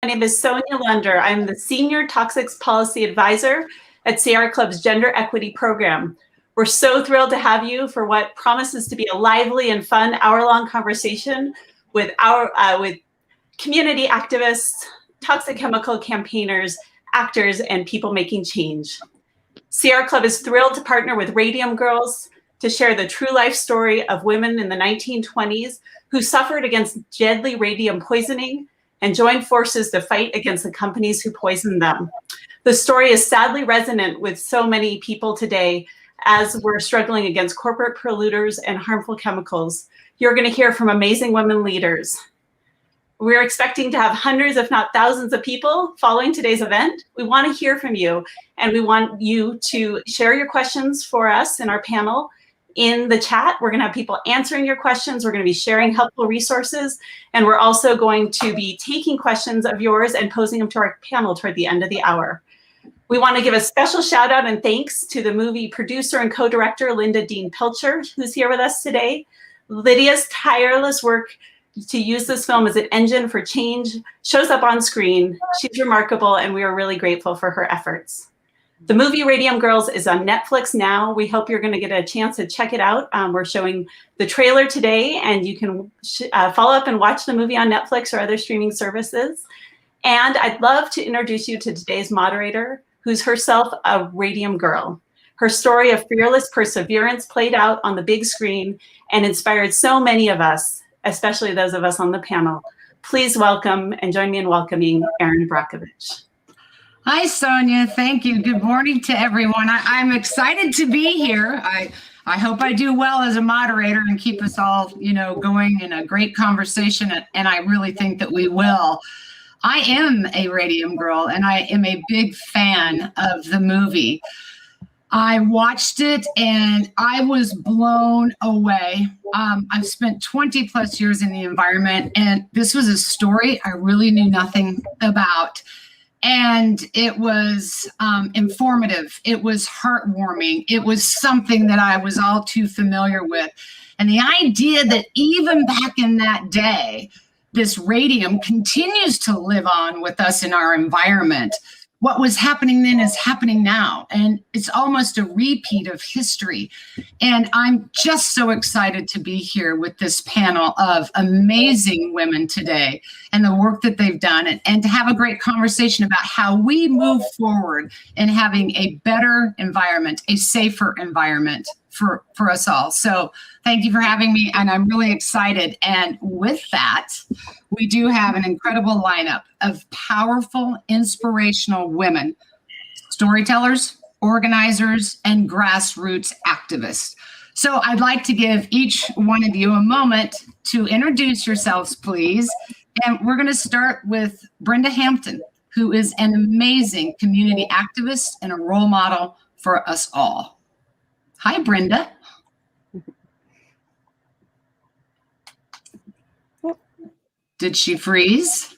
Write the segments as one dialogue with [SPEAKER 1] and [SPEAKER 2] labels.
[SPEAKER 1] name is Sonya Lunder. I'm the Senior Toxics Policy Advisor at Sierra Club's Gender Equity Program. We're so thrilled to have you for what promises to be a lively and fun hour-long conversation with community activists, toxic chemical campaigners, actors, and people making change. Sierra Club is thrilled to partner with Radium Girls to share the true life story of women in the 1920s who suffered against deadly radium poisoning and joined forces to fight against the companies who poisoned them. The story is sadly resonant with so many people today as we're struggling against corporate polluters and harmful chemicals. You're going to hear from amazing women leaders. We're expecting to have hundreds, if not thousands of people following today's event. We want to hear from you, and we want you to share your questions for us in our panel in the chat. We're going to have people answering your questions. We're going to be sharing helpful resources, and we're also going to be taking questions of yours and posing them to our panel toward the end of the hour. We want to give a special shout out and thanks to the movie producer and co-director Lydia Dean Pilcher, who's here with us today. Lydia's tireless work to use this film as an engine for change shows up on screen. She's remarkable, and we are really grateful for her efforts. The movie Radium Girls is on Netflix now. We hope you're going to get a chance to check it out. We're showing the trailer today, and you can follow up and watch the movie on Netflix or other streaming services. And I'd love to introduce you to today's moderator, who's herself a Radium Girl. Her story of fearless perseverance played out on the big screen and inspired so many of us, especially those of us on the panel. Please welcome and join me in welcoming Erin Brockovich.
[SPEAKER 2] Hi, Sonya. Thank you. Good morning to everyone. I'm excited to be here. I hope I do well as a moderator and keep us all, going in a great conversation. And I really think that we will. I am a Radium Girl, and I am a big fan of the movie. I watched it and I was blown away. I've spent 20 plus years in the environment, and this was a story I really knew nothing about. And it was informative. It was heartwarming. It was something that I was all too familiar with. And the idea that even back in that day, this radium continues to live on with us in our environment. What was happening then is happening now, and it's almost a repeat of history. And I'm just so excited to be here with this panel of amazing women today and the work that they've done, and to have a great conversation about how we move forward in having a better environment, a safer environment for us all. So thank you for having me, and I'm really excited. And with that, we do have an incredible lineup of powerful, inspirational women, storytellers, organizers, and grassroots activists. So I'd like to give each one of you a moment to introduce yourselves, please. And we're going to start with Brenda Hampton, who is an amazing community activist and a role model for us all. Hi, Brenda. Did she freeze?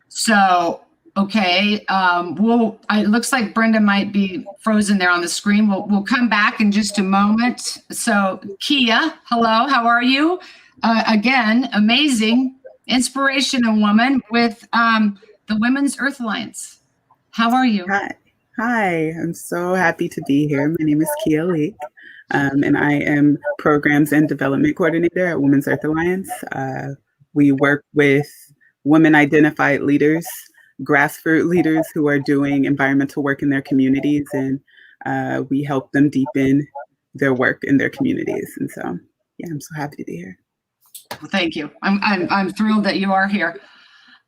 [SPEAKER 2] So, okay. It looks like Brenda might be frozen there on the screen. We'll come back in just a moment. So, Kiya, hello. How are you? Again, amazing, inspirational woman with the Women's Earth Alliance. How are you?
[SPEAKER 3] Hi, I'm so happy to be here. My name is Kiya Leake, and I am Programs and Development Coordinator at Women's Earth Alliance. We work with women-identified leaders, grassroots leaders who are doing environmental work in their communities, and we help them deepen their work in their communities. And so, yeah, I'm so happy to be here.
[SPEAKER 2] Well, thank you. I'm thrilled that you are here.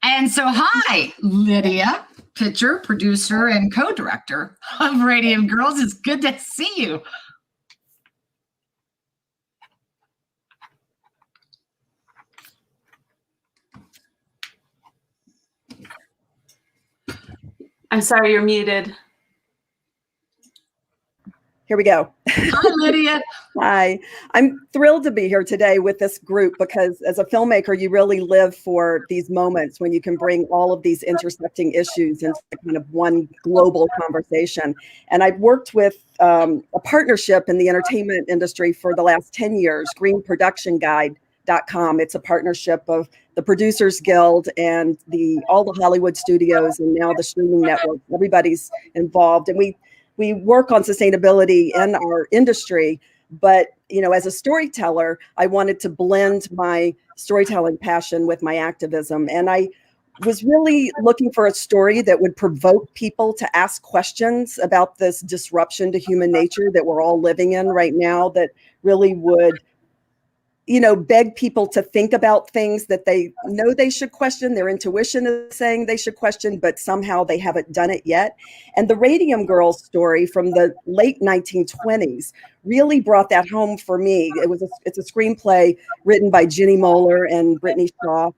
[SPEAKER 2] And so, hi, Lydia Pilcher, producer and co-director of Radium Girls. It's good to see you.
[SPEAKER 1] I'm sorry, you're muted.
[SPEAKER 4] Here we go.
[SPEAKER 2] Hi, Lydia.
[SPEAKER 4] Hi. I'm thrilled to be here today with this group because as a filmmaker, you really live for these moments when you can bring all of these intersecting issues into kind of one global conversation. And I've worked with a partnership in the entertainment industry for the last 10 years, Green Production Guide, radiumgirls.com. It's a partnership of the Producers Guild and all the Hollywood studios and now the streaming network. Everybody's involved, and we work on sustainability in our industry. But as a storyteller, I wanted to blend my storytelling passion with my activism, and I was really looking for a story that would provoke people to ask questions about this disruption to human nature that we're all living in right now, that really would beg people to think about things that they know they should question. Their intuition is saying they should question, but somehow they haven't done it yet. And the Radium Girls story from the late 1920s really brought that home for me. It's a screenplay written by Ginny Moeller and Brittany Shaw.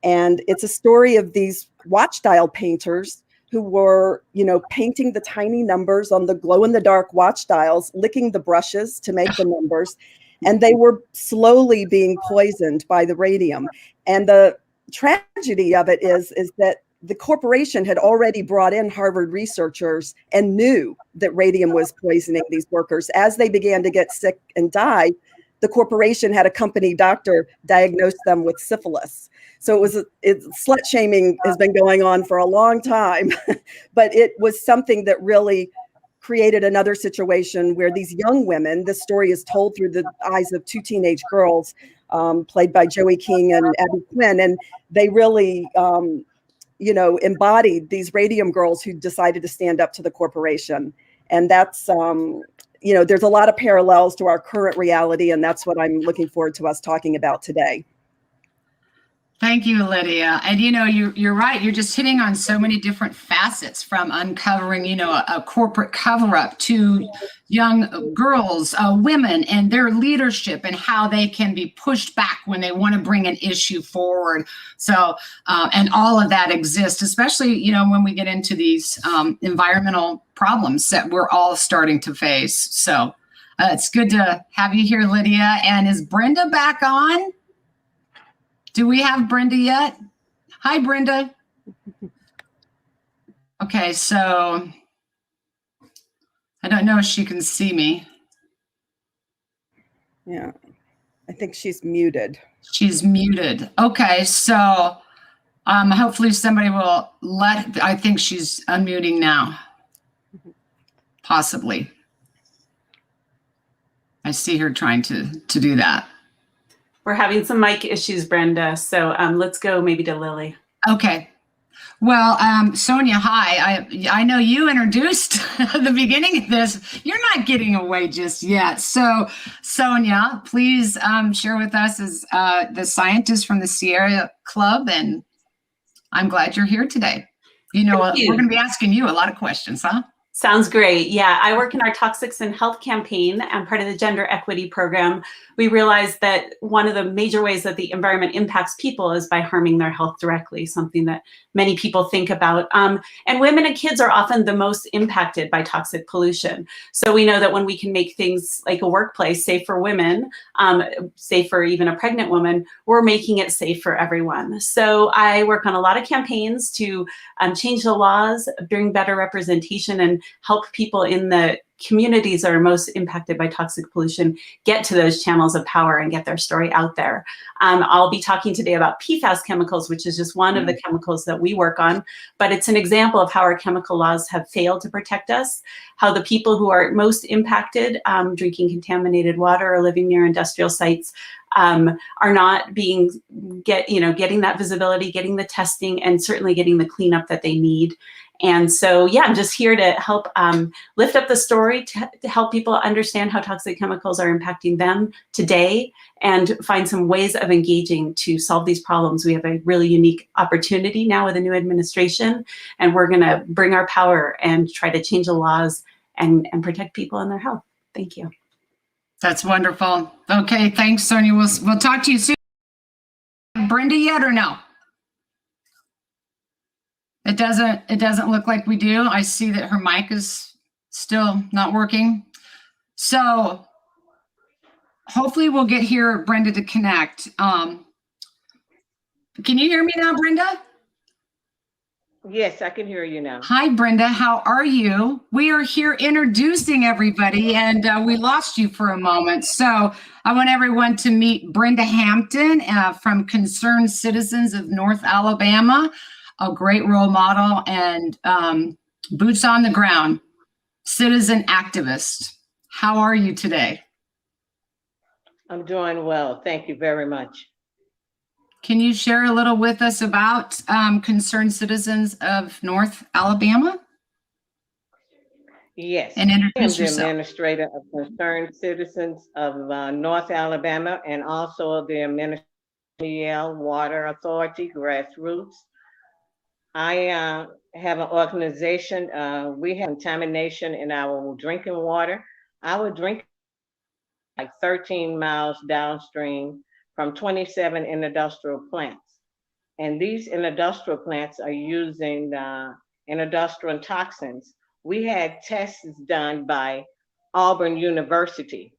[SPEAKER 4] And it's a story of these watch dial painters who were, painting the tiny numbers on the glow-in-the-dark watch dials, licking the brushes to make the numbers. And they were slowly being poisoned by the radium. And the tragedy of it is that the corporation had already brought in Harvard researchers and knew that radium was poisoning these workers. As they began to get sick and die, the corporation had a company doctor diagnose them with syphilis. So slut shaming has been going on for a long time, but it was something that really created another situation where these young women, this story is told through the eyes of two teenage girls, played by Joey King and Abby Quinn, and they really, embodied these Radium Girls who decided to stand up to the corporation. And that's, there's a lot of parallels to our current reality, and that's what I'm looking forward to us talking about today.
[SPEAKER 2] Thank you, Lydia. And you're right. You're just hitting on so many different facets, from uncovering, a corporate cover-up to young girls, women, and their leadership and how they can be pushed back when they want to bring an issue forward. So, and all of that exists, especially, when we get into these environmental problems that we're all starting to face. So it's good to have you here, Lydia. And is Brenda back on? Do we have Brenda yet? Hi, Brenda. Okay, so I don't know if she can see me.
[SPEAKER 4] Yeah, I think she's muted.
[SPEAKER 2] She's muted. Okay, so hopefully somebody will I think she's unmuting now. Possibly. I see her trying to do that.
[SPEAKER 1] We're having some mic issues, Brenda. So let's go maybe to Lily.
[SPEAKER 2] Okay. Well, Sonya, hi. I know you introduced at the beginning of this. You're not getting away just yet. So, Sonya, please share with us as the scientist from the Sierra Club, and I'm glad you're here today. We're going to be asking you a lot of questions, huh?
[SPEAKER 1] Sounds great. Yeah, I work in our Toxics and Health campaign. I'm part of the gender equity program. We realized that one of the major ways that the environment impacts people is by harming their health directly, something that many people think about. And women and kids are often the most impacted by toxic pollution. So we know that when we can make things like a workplace safe for women, safe for even a pregnant woman, we're making it safe for everyone. So I work on a lot of campaigns to change the laws, bring better representation, and help people in the communities that are most impacted by toxic pollution get to those channels of power and get their story out there. I'll be talking today about PFAS chemicals, which is just one of the chemicals that we work on, but it's an example of how our chemical laws have failed to protect us, how the people who are most impacted, drinking contaminated water or living near industrial sites, are not getting that visibility, getting the testing, and certainly getting the cleanup that they need. And so, yeah, I'm just here to help lift up the story, to help people understand how toxic chemicals are impacting them today and find some ways of engaging to solve these problems. We have a really unique opportunity now with a new administration, and we're going to bring our power and try to change the laws and protect people and their health. Thank you.
[SPEAKER 2] That's wonderful. Okay, thanks, Sonya. We'll talk to you soon. Brenda yet or no? It doesn't look like we do. I see that her mic is still not working. So hopefully we'll get Brenda to connect. Can you hear me now, Brenda?
[SPEAKER 5] Yes, I can hear you now.
[SPEAKER 2] Hi, Brenda. How are you? We are here introducing everybody, and we lost you for a moment. So I want everyone to meet Brenda Hampton from Concerned Citizens of North Alabama, a great role model and boots on the ground, citizen activist. How are you today?
[SPEAKER 5] I'm doing well. Thank you very much.
[SPEAKER 2] Can you share a little with us about Concerned Citizens of North Alabama?
[SPEAKER 5] Yes,
[SPEAKER 2] And
[SPEAKER 5] I am
[SPEAKER 2] introduce
[SPEAKER 5] the
[SPEAKER 2] yourself.
[SPEAKER 5] administrator of Concerned Citizens of North Alabama and also the administrator of the Water Authority, Grassroots. I have an organization. We have contamination in our drinking water. Our drinking like 13 miles downstream from 27 industrial plants. And these industrial plants are using industrial toxins. We had tests done by Auburn University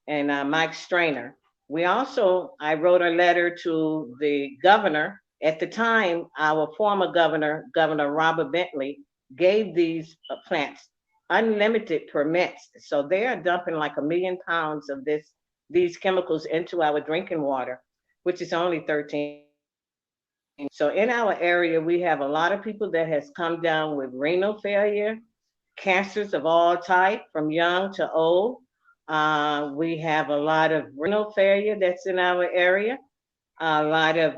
[SPEAKER 5] and Mike Strainer. I wrote a letter to the governor. At the time, our former governor, Governor Robert Bentley, gave these plants unlimited permits. So they are dumping like 1 million pounds of these chemicals into our drinking water, which is only 13. So in our area, we have a lot of people that has come down with renal failure, cancers of all type, from young to old. We have a lot of renal failure that's in our area, a lot of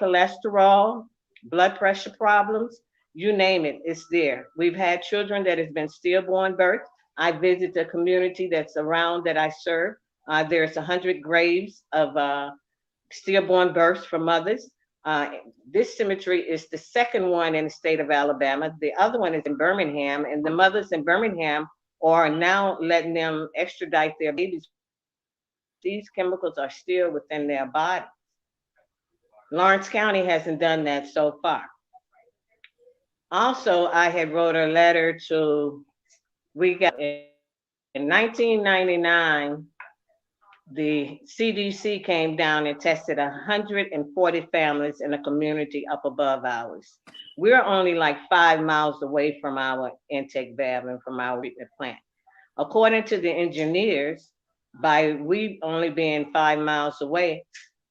[SPEAKER 5] cholesterol, blood pressure problems, you name it, it's there. We've had children that has been stillborn birth. I visit the community that's around that I serve. There's 100 graves of stillborn births for mothers. This cemetery is the second one in the state of Alabama. The other one is in Birmingham, and the mothers in Birmingham are now letting them extradite their babies. These chemicals are still within their body. Lawrence County hasn't done that so far. Also, I had wrote a letter to, in 1999, the CDC came down and tested 140 families in a community up above ours. We're only like 5 miles away from our intake valve and from our treatment plant. According to the engineers, by we only being 5 miles away,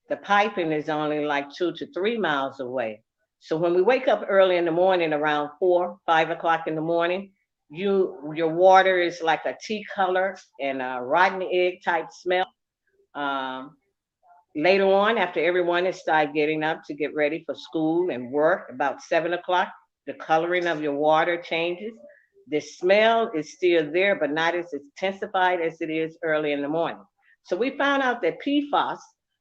[SPEAKER 5] the piping is only like 2 to 3 miles away. So when we wake up early in the morning around 4, 5 o'clock in the morning, your water is like a tea color and a rotten egg type smell. Later on, after everyone has started getting up to get ready for school and work, about 7 o'clock, the coloring of your water changes. The smell is still there, but not as intensified as it is early in the morning. So we found out that PFAS,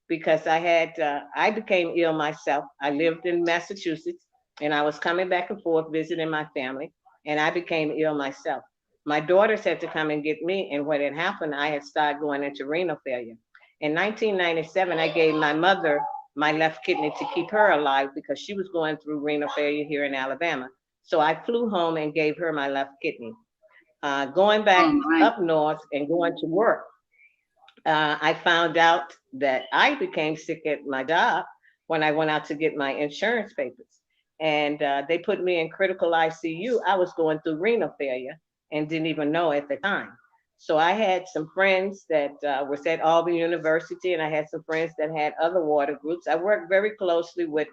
[SPEAKER 5] because I became ill myself. I lived in Massachusetts and I was coming back and forth visiting my family, and I became ill myself. My daughters had to come and get me, and what had happened, I had started going into renal failure. In 1997, I gave my mother my left kidney to keep her alive because she was going through renal failure here in Alabama. So I flew home and gave her my left kidney. Going back up north and going to work, I found out that I became sick at my job when I went out to get my insurance papers. And they put me in critical ICU. I was going through renal failure and didn't even know at the time. So I had some friends that was at Auburn University, and I had some friends that had other water groups. I worked very closely with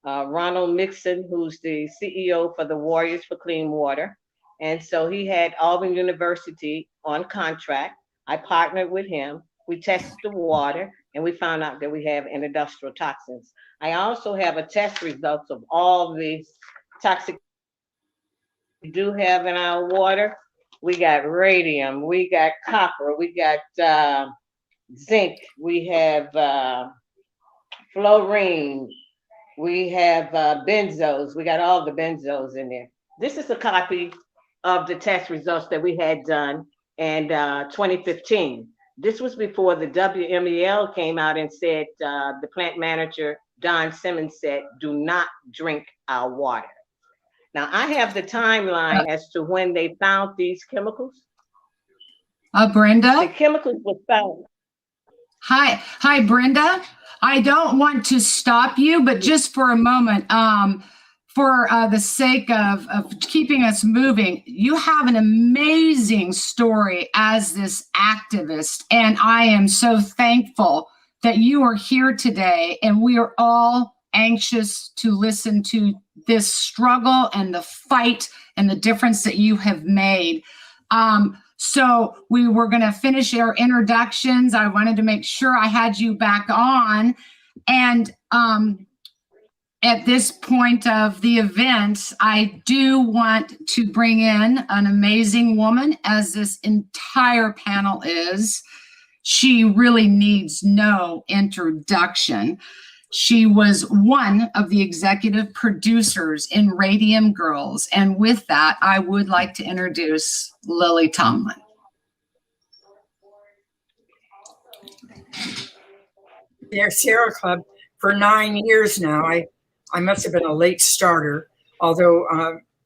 [SPEAKER 5] Ronald Mixon, who's the CEO for the Warriors for Clean Water. And so he had Auburn University on contract. I partnered with him. We tested the water, and we found out that we have industrial toxins. I also have a test results of all these toxic we do have in our water. We got radium, we got copper, we got zinc, we have fluorine, we have benzos, we got all the benzos in there. This is a copy of the test results that we had done in 2015. This was before the WMEL came out and said, the plant manager, Don Simmons, said, do not drink our water. Now, I have the timeline as to when they found these chemicals.
[SPEAKER 2] Brenda?
[SPEAKER 5] The chemicals were found.
[SPEAKER 2] Hi, Brenda. I don't want to stop you, but just for a moment, for the sake of keeping us moving, you have an amazing story as this activist, and I am so thankful that you are here today, and we are all anxious to listen to this struggle and the fight and the difference that you have made. So we were going to finish our introductions. I wanted to make sure I had you back on. And at this point of the event, I do want to bring in an amazing woman, as this entire panel is. She really needs no introduction. She was one of the executive producers in Radium Girls. And with that, I would like to introduce Lily Tomlin.
[SPEAKER 6] The Sierra Club for 9 years now. I must have been a late starter, although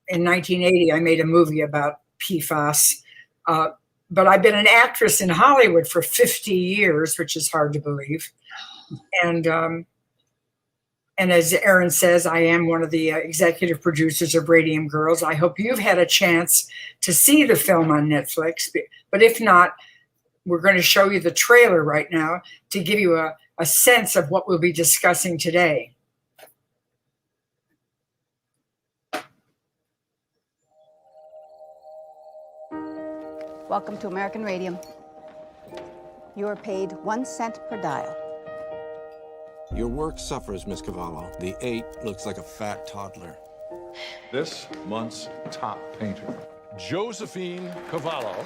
[SPEAKER 6] in 1980 I made a movie about PFAS. But I've been an actress in Hollywood for 50 years, which is hard to believe. And as Erin says, I am one of the executive producers of Radium Girls. I hope you've had a chance to see the film on Netflix. But if not, we're going to show you the trailer right now to give you a sense of what we'll be discussing today.
[SPEAKER 7] Welcome to American Radium. You are paid 1 cent per dial.
[SPEAKER 8] Your work suffers, Miss Cavallo. The 8 looks like a fat toddler.
[SPEAKER 9] This month's top painter, Josephine Cavallo.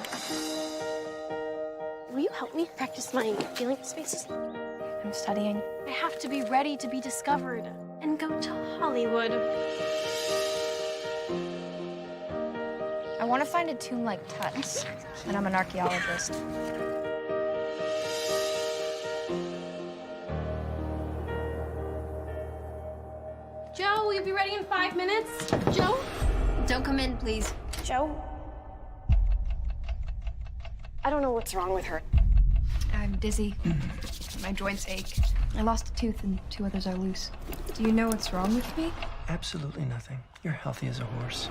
[SPEAKER 10] Will you help me practice my feeling spaces? I'm studying. I have to be ready to be discovered and go to Hollywood.
[SPEAKER 11] I want to find a tomb like Tut's, and I'm an archaeologist.
[SPEAKER 10] Joe, will you be ready in 5 minutes? Joe?
[SPEAKER 11] Don't come in, please.
[SPEAKER 10] Joe? I don't know what's wrong with her.
[SPEAKER 11] I'm dizzy. My joints ache. I lost a tooth and 2 others are loose. Do you know what's wrong with me?
[SPEAKER 12] Absolutely nothing. You're healthy as a horse.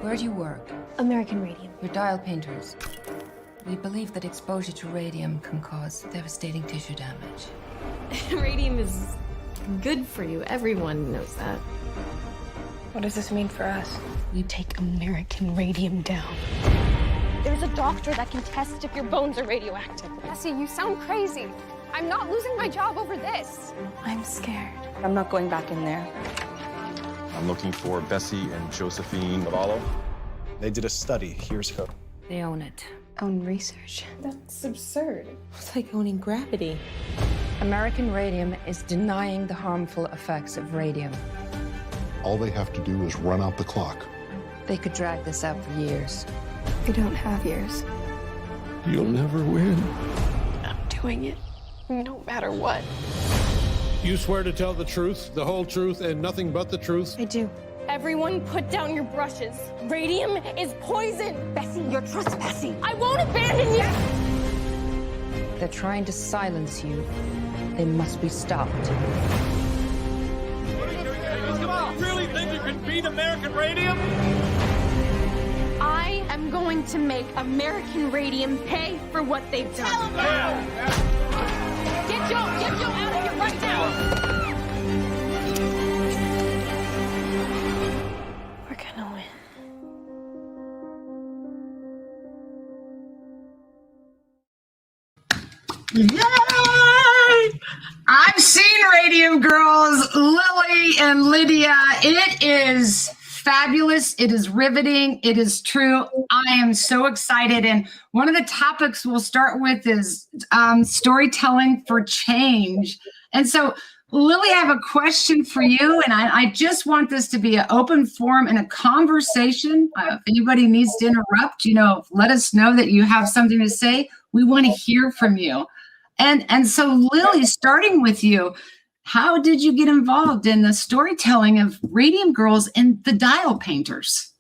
[SPEAKER 13] Where do you work?
[SPEAKER 10] American Radium.
[SPEAKER 13] We're dial painters. We believe that exposure to radium can cause devastating tissue damage.
[SPEAKER 10] Radium is good for you. Everyone knows that.
[SPEAKER 11] What does this mean for us?
[SPEAKER 10] You take American Radium down. There's a doctor that can test if your bones are radioactive.
[SPEAKER 11] Bessie, you sound crazy. I'm not losing my job over this.
[SPEAKER 10] I'm scared.
[SPEAKER 7] I'm not going back in there.
[SPEAKER 9] I'm looking for Bessie and Josephine Cavallo. They did a study. Here's her.
[SPEAKER 13] They own it.
[SPEAKER 11] Own research.
[SPEAKER 10] That's absurd.
[SPEAKER 13] It's like owning gravity. American Radium is denying the harmful effects of radium.
[SPEAKER 14] All they have to do is run out the clock.
[SPEAKER 13] They could drag this out for years.
[SPEAKER 11] We don't have years.
[SPEAKER 14] You'll never win.
[SPEAKER 10] I'm doing it, no matter what.
[SPEAKER 15] You swear to tell the truth, the whole truth, and nothing but the truth?
[SPEAKER 11] I do.
[SPEAKER 10] Everyone put down your brushes. Radium is poison. Bessie, you're trespassing. I won't abandon you.
[SPEAKER 13] They're trying to silence you. They must be stopped.
[SPEAKER 15] You really think you can beat American Radium?
[SPEAKER 10] I am going to make American Radium pay for what they've done. Get Joe out of here right now. We're gonna win.
[SPEAKER 2] Yay! I've seen Radium Girls, Lily and Lydia. It is fabulous. It is riveting. It is true. I am so excited. And one of the topics we'll start with is storytelling for change. And so, Lily, I have a question for you. And I just want this to be an open forum and a conversation. If anybody needs to interrupt, let us know that you have something to say. We want to hear from you. And so, Lily, starting with you, how did you get involved in the storytelling of Radium Girls and the Dial Painters?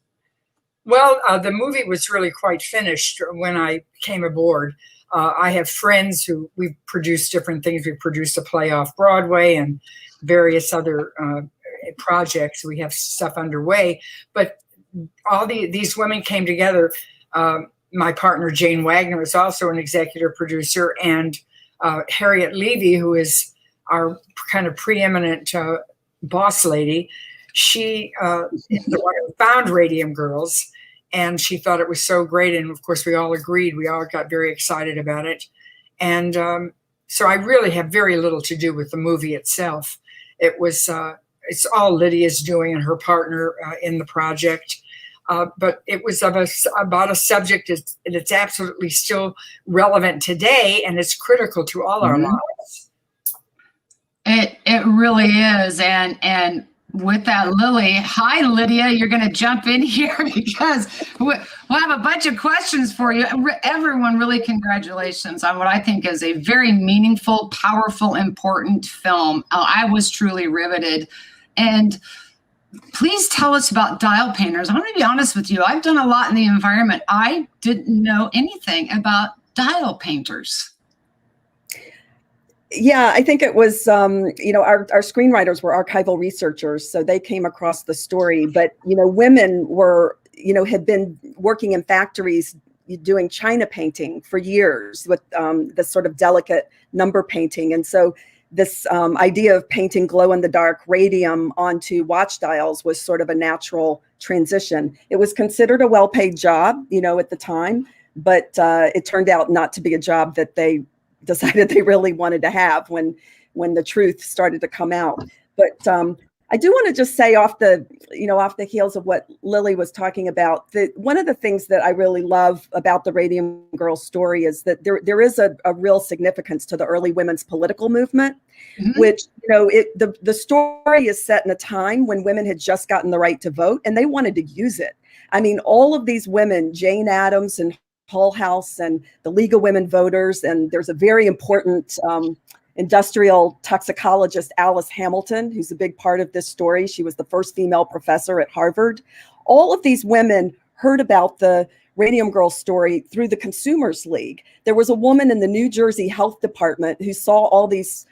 [SPEAKER 6] Well, the movie was really quite finished when I came aboard. I have friends who we've produced different things. We produced a play off Broadway and various other projects. We have stuff underway, but all these women came together. My partner, Jane Wagner, is also an executive producer, and Harriet Levy, who is our kind of preeminent boss lady, she is the one who found Radium Girls, and she thought it was so great. And of course, we all agreed. We all got very excited about it. And so I really have very little to do with the movie itself. It was, it's all Lydia's doing and her partner in the project. But it was about a subject that's absolutely still relevant today, and it's critical to all our lives.
[SPEAKER 2] It really is. And with that, Lily, hi, Lydia, you're going to jump in here because we'll have a bunch of questions for you. Everyone, really congratulations on what I think is a very meaningful, powerful, important film. I was truly riveted. And please tell us about dial painters. I'm going to be honest with you. I've done a lot in the environment. I didn't know anything about dial painters.
[SPEAKER 4] Yeah, I think it was, our screenwriters were archival researchers, so they came across the story. But, women were, had been working in factories doing China painting for years with this sort of delicate number painting. And so this idea of painting glow-in-the-dark radium onto watch dials was sort of a natural transition. It was considered a well-paid job, at the time, but it turned out not to be a job that they decided they really wanted to have when the truth started to come out. But I do want to just say off the heels of what Lily was talking about, that one of the things that I really love about the Radium Girls story is that there is a real significance to the early women's political movement, which, the story is set in a time when women had just gotten the right to vote and they wanted to use it. I mean, all of these women, Jane Addams and Hull House and the League of Women Voters, and there's a very important industrial toxicologist, Alice Hamilton, who's a big part of this story. She was the first female professor at Harvard. All of these women heard about the Radium Girls story through the Consumers League. There was a woman in the New Jersey Health Department who saw all these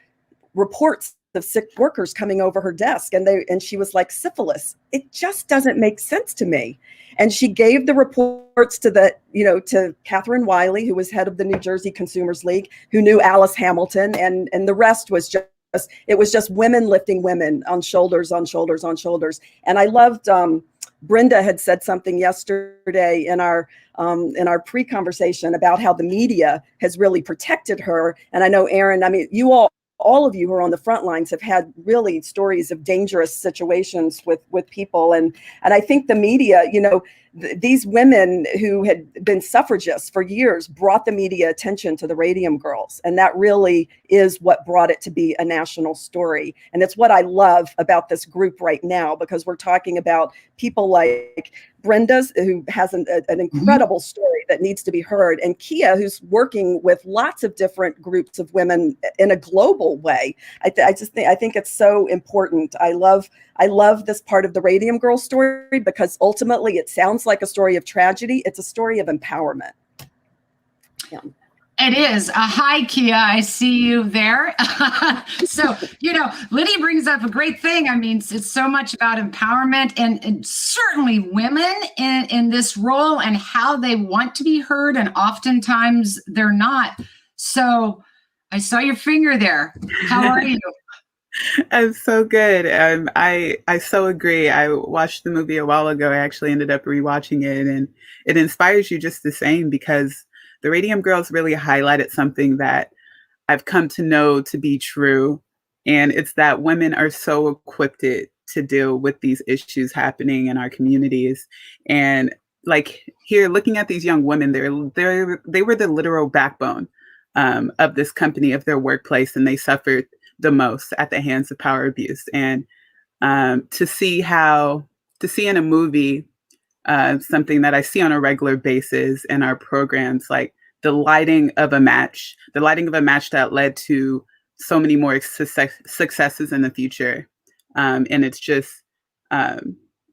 [SPEAKER 4] reports of sick workers coming over her desk, and she was like, syphilis, it just doesn't make sense to me. And she gave the reports to Catherine Wiley, who was head of the New Jersey Consumers League, who knew Alice Hamilton, and the rest was just women lifting women on shoulders, on shoulders, on shoulders. And I loved Brenda had said something yesterday in our pre-conversation about how the media has really protected her. And I know, Erin, I mean, you all of you who are on the front lines have had really stories of dangerous situations with people. And I think the media, these women who had been suffragists for years brought the media attention to the Radium Girls. And that really is what brought it to be a national story. And it's what I love about this group right now, because we're talking about people like Brenda, who has an incredible story that needs to be heard, and Kiya, who's working with lots of different groups of women in a global way. I think it's so important. I love this part of the Radium Girls story because ultimately it sounds like a story of tragedy. It's a story of empowerment. Yeah.
[SPEAKER 2] It is. Hi, Kiya. I see you there. So, Lydia brings up a great thing. I mean, it's so much about empowerment and certainly women in this role and how they want to be heard. And oftentimes they're not. So I saw your finger there. How are you?
[SPEAKER 3] I'm so good. I so agree. I watched the movie a while ago. I actually ended up rewatching it, and it inspires you just the same, because the Radium Girls really highlighted something that I've come to know to be true. And it's that women are so equipped to deal with these issues happening in our communities. And like here, looking at these young women, they were the literal backbone of this company, of their workplace, and they suffered the most at the hands of power abuse. And to see in a movie something that I see on a regular basis in our programs, like the lighting of a match that led to so many more successes in the future. And it's just,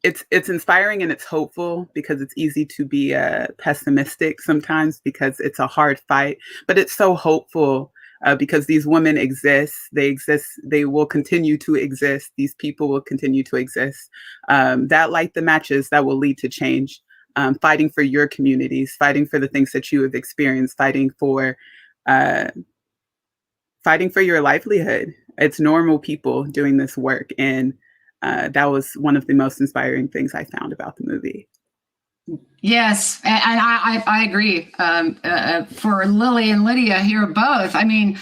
[SPEAKER 3] it's inspiring and it's hopeful, because it's easy to be pessimistic sometimes because it's a hard fight, but it's so hopeful because these women exist. They exist. They will continue to exist. These people will continue to exist. That light the matches that will lead to change. Fighting for your communities, fighting for the things that you have experienced, fighting for your livelihood. It's normal people doing this work. And that was one of the most inspiring things I found about the movie.
[SPEAKER 2] Yes, and I agree. For Lily and Lydia here both, I mean,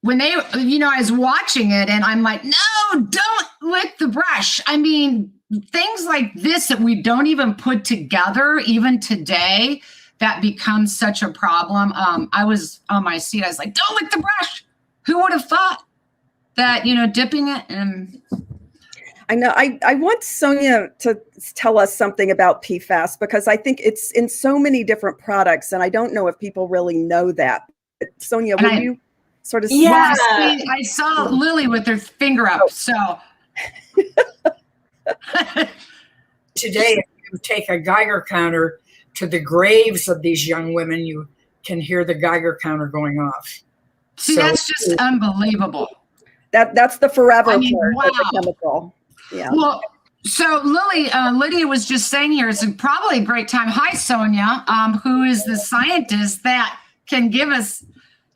[SPEAKER 2] when they, I was watching it and I'm like, no, don't lick the brush. I mean, things like this that we don't even put together, even today, that becomes such a problem. I was on my seat. I was like, don't lick the brush. Who would have thought that, dipping it and...
[SPEAKER 4] I know. I want Sonya to tell us something about PFAS, because I think it's in so many different products, and I don't know if people really know that. Sonya, will you sort of...
[SPEAKER 2] Yeah, I saw Lily with her finger up, so...
[SPEAKER 6] Today, if you take a Geiger counter to the graves of these young women, you can hear the Geiger counter going off.
[SPEAKER 2] See, that's just unbelievable.
[SPEAKER 4] That's the forever part
[SPEAKER 2] wow.
[SPEAKER 4] of the chemical. Yeah.
[SPEAKER 2] Well, so Lydia was just saying here, it's probably a great time. Hi, Sonya, who is the scientist that can give us,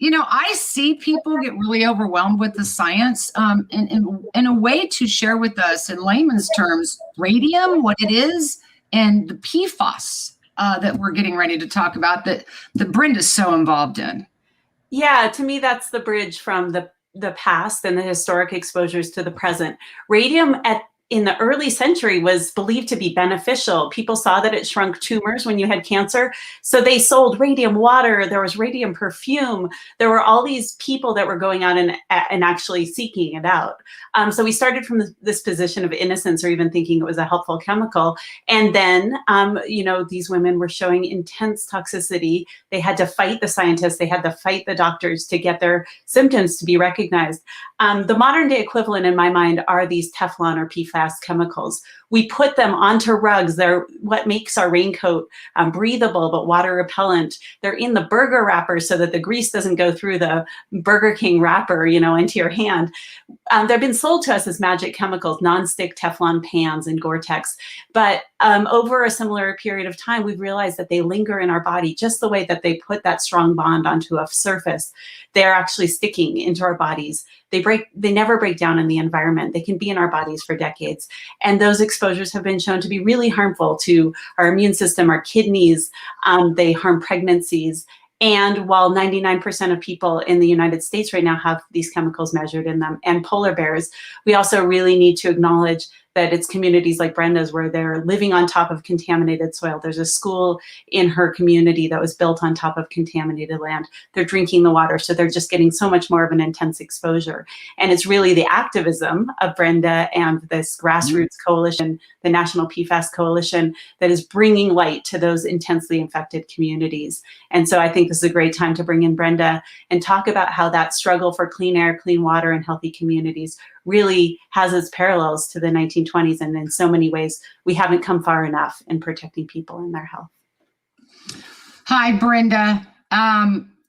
[SPEAKER 2] I see people get really overwhelmed with the science, and a way to share with us in layman's terms, radium, what it is, and the PFAS that we're getting ready to talk about that Brenda's so involved in.
[SPEAKER 1] Yeah, to me, that's the bridge from the past and the historic exposures to the present. Radium in the early century was believed to be beneficial. People saw that it shrunk tumors when you had cancer. So they sold radium water. There was radium perfume. There were all these people that were going out and actually seeking it out. So we started from this position of innocence, or even thinking it was a helpful chemical. And then, these women were showing intense toxicity. They had to fight the scientists. They had to fight the doctors to get their symptoms to be recognized. The modern day equivalent in my mind are these Teflon or PFAS chemicals. We put them onto rugs. They're what makes our raincoat breathable but water repellent. They're in the burger wrappers so that the grease doesn't go through the Burger King wrapper, into your hand. They've been sold to us as magic chemicals, nonstick Teflon pans and Gore-Tex. But over a similar period of time, we've realized that they linger in our body just the way that they put that strong bond onto a surface. They're actually sticking into our bodies. They never break down in the environment. They can be in our bodies for decades. And those exposures have been shown to be really harmful to our immune system, our kidneys. They harm pregnancies. And while 99% of people in the United States right now have these chemicals measured in them, and polar bears, we also really need to acknowledge that it's communities like Brenda's where they're living on top of contaminated soil. There's a school in her community that was built on top of contaminated land. They're drinking the water, so they're just getting so much more of an intense exposure. And it's really the activism of Brenda and this grassroots coalition, the National PFAS Coalition, that is bringing light to those intensely infected communities. And so I think this is a great time to bring in Brenda and talk about how that struggle for clean air, clean water, and healthy communities really has its parallels to the 1920s. And in so many ways, we haven't come far enough in protecting people and their health.
[SPEAKER 2] Hi, Brenda.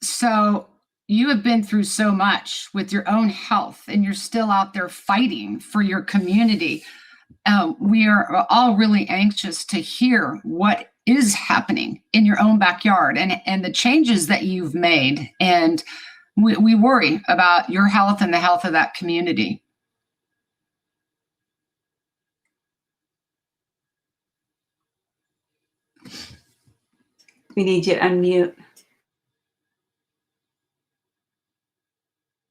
[SPEAKER 2] So you have been through so much with your own health, and you're still out there fighting for your community. We are all really anxious to hear what is happening in your own backyard and the changes that you've made. And we worry about your health and the health of that community.
[SPEAKER 1] We need you to unmute.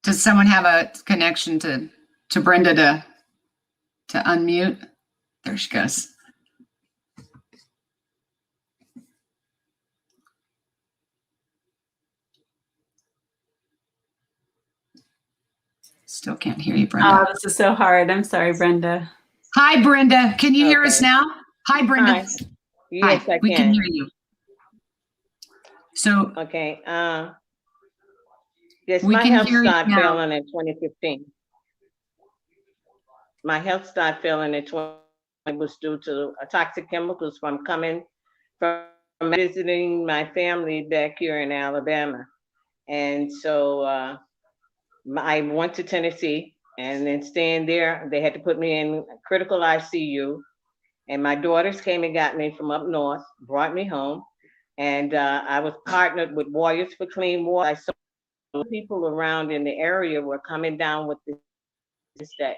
[SPEAKER 2] Does someone have a connection to Brenda to unmute? There she goes. Still can't hear you, Brenda.
[SPEAKER 1] Oh, this is so hard. I'm sorry, Brenda.
[SPEAKER 2] Hi, Brenda. Can you hear us now? Hi, Brenda.
[SPEAKER 5] Hi. Yes,
[SPEAKER 2] Hi.
[SPEAKER 5] I
[SPEAKER 2] We can hear you. So
[SPEAKER 5] okay. Yes,
[SPEAKER 2] we
[SPEAKER 5] my
[SPEAKER 2] can
[SPEAKER 5] health
[SPEAKER 2] hear you
[SPEAKER 5] started
[SPEAKER 2] now.
[SPEAKER 5] failing in 2015. My health started failing in 2015. It was due to toxic chemicals from visiting my family back here in Alabama. And so I went to Tennessee, and then staying there, they had to put me in critical ICU. And my daughters came and got me from up north, brought me home. And I was partnered with Warriors for Clean Water. I saw people around in the area were coming down with this that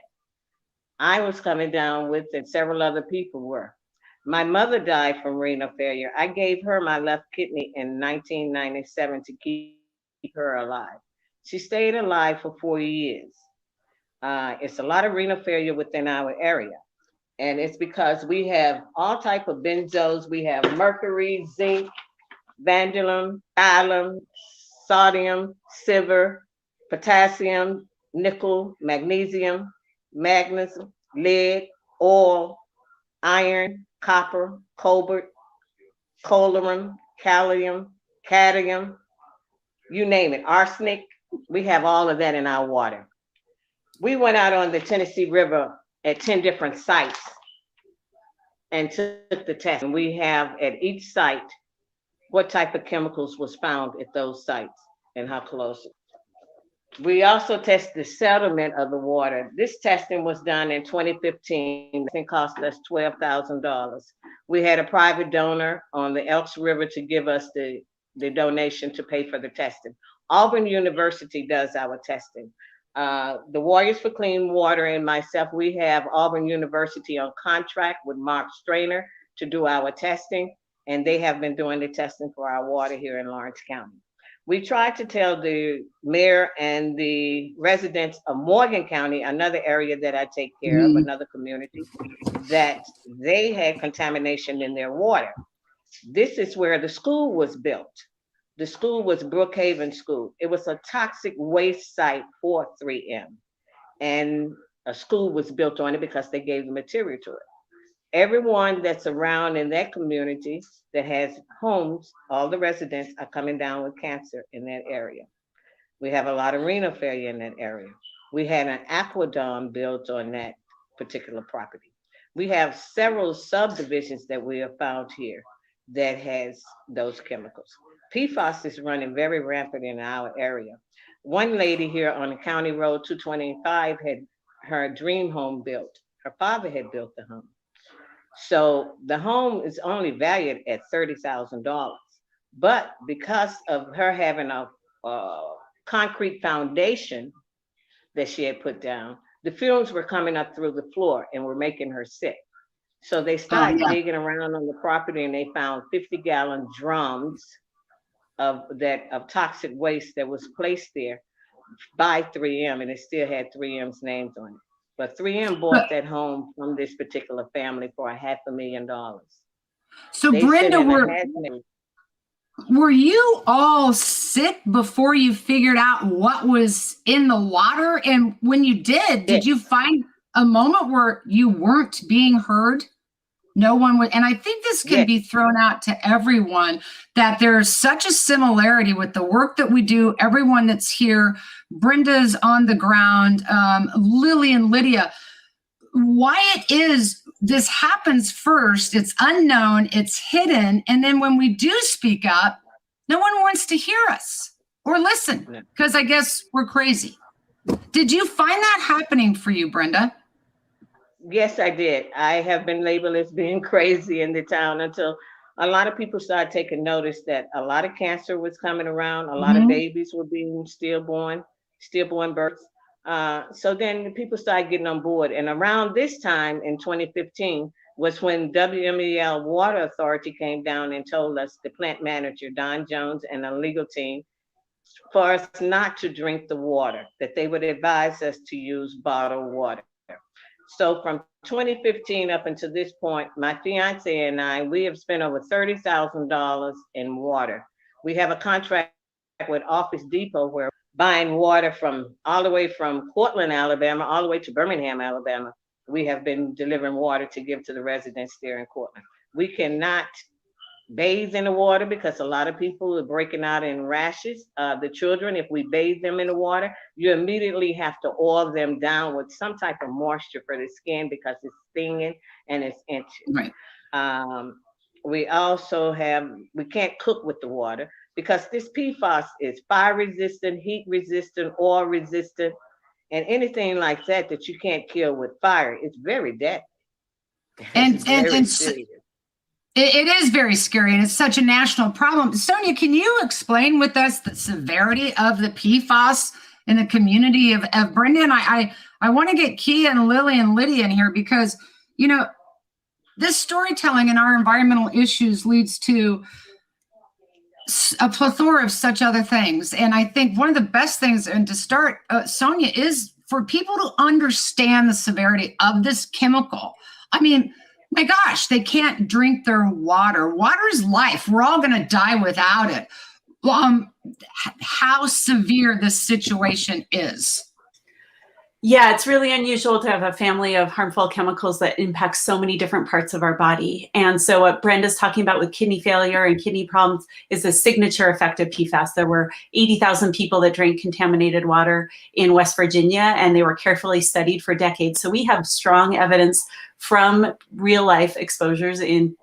[SPEAKER 5] I was coming down with, and several other people were. My mother died from renal failure. I gave her my left kidney in 1997 to keep her alive. She stayed alive for 4 years. It's a lot of renal failure within our area. And it's because we have all type of benzos. We have mercury, zinc, vandalum, alum, sodium, silver, potassium, nickel, magnesium, magnesium, lead, oil, iron, copper, cobalt, cholerium, calcium, cadmium, you name it, arsenic. We have all of that in our water. We went out on the Tennessee River at 10 different sites and took the test. And we have at each site what type of chemicals was found at those sites and how close. We also test the settlement of the water. This testing was done in 2015. It cost us $12,000. We had a private donor on the Elks River to give us the donation to pay for the testing. Auburn University does our testing. The Warriors for Clean Water and myself, we have Auburn University on contract with Mark Strainer to do our testing, and they have been doing the testing for our water here in Lawrence County. We tried to tell the mayor and the residents of Morgan County, another area that I take care of, another community, that they had contamination in their water. This is where the school was built. The school was Brookhaven School. It was a toxic waste site for 3M. And a school was built on it because they gave the material to it. Everyone that's around in that community that has homes, all the residents are coming down with cancer in that area. We have a lot of renal failure in that area. We had an aqueduct built on that particular property. We have several subdivisions that we have found here that has those chemicals. PFAS is running very rampant in our area. One lady here on County Road 225 had her dream home built. Her father had built the home. So the home is only valued at $30,000. But because of her having a concrete foundation that she had put down, the fumes were coming up through the floor and were making her sick. So they started digging around on the property, and they found 50-gallon drums of toxic waste that was placed there by 3M, and it still had 3M's names on it. But 3M bought that home from this particular family for $500,000.
[SPEAKER 2] So Brenda, were you all sick before you figured out what was in the water? And when you did you find a moment where you weren't being heard? No one would, and I think this can be thrown out to everyone, that there's such a similarity with the work that we do, everyone that's here. Brenda's on the ground, Lily and Lydia. Why it is this happens first, it's unknown, it's hidden, and then when we do speak up, no one wants to hear us or listen, because I guess we're crazy. Did you find that happening for you, Brenda?
[SPEAKER 5] Yes, I did. I have been labeled as being crazy in the town until a lot of people started taking notice that a lot of cancer was coming around. A lot of babies were being stillborn births. So then people started getting on board. And around this time in 2015 was when WMEL Water Authority came down and told us, the plant manager, Don Jones, and a legal team, for us not to drink the water, that they would advise us to use bottled water. So from 2015 up until this point, my fiance and I, we have spent over $30,000 in water. We have a contract with Office Depot where we're buying water from all the way from Portland, Alabama, all the way to Birmingham, Alabama. We have been delivering water to give to the residents there in Portland. We cannot bathe in the water because a lot of people are breaking out in rashes. The children, if we bathe them in the water, you immediately have to oil them down with some type of moisture for the skin because it's stinging and it's itching.
[SPEAKER 2] Right.
[SPEAKER 5] we also have, we can't cook with the water because this PFAS is fire resistant, heat resistant, oil resistant, and anything like that that you can't kill with fire. It's very deadly.
[SPEAKER 2] And
[SPEAKER 5] serious.
[SPEAKER 2] It is very scary, and it's such a national problem. Sonya, can you explain with us the severity of the PFAS in the community of Brenda? And I want to get Kiya and Lily and Lydia in here because, you know, this storytelling in our environmental issues leads to a plethora of such other things. And I think one of the best things, and to start, Sonya, is for people to understand the severity of this chemical. I mean, my gosh, they can't drink their water. Water is life. We're all going to die without it. How severe this situation is.
[SPEAKER 1] Yeah, it's really unusual to have a family of harmful chemicals that impact so many different parts of our body. And so what Brenda's talking about with kidney failure and kidney problems is a signature effect of PFAS. There were 80,000 people that drank contaminated water in West Virginia, and they were carefully studied for decades. So we have strong evidence from real life exposures in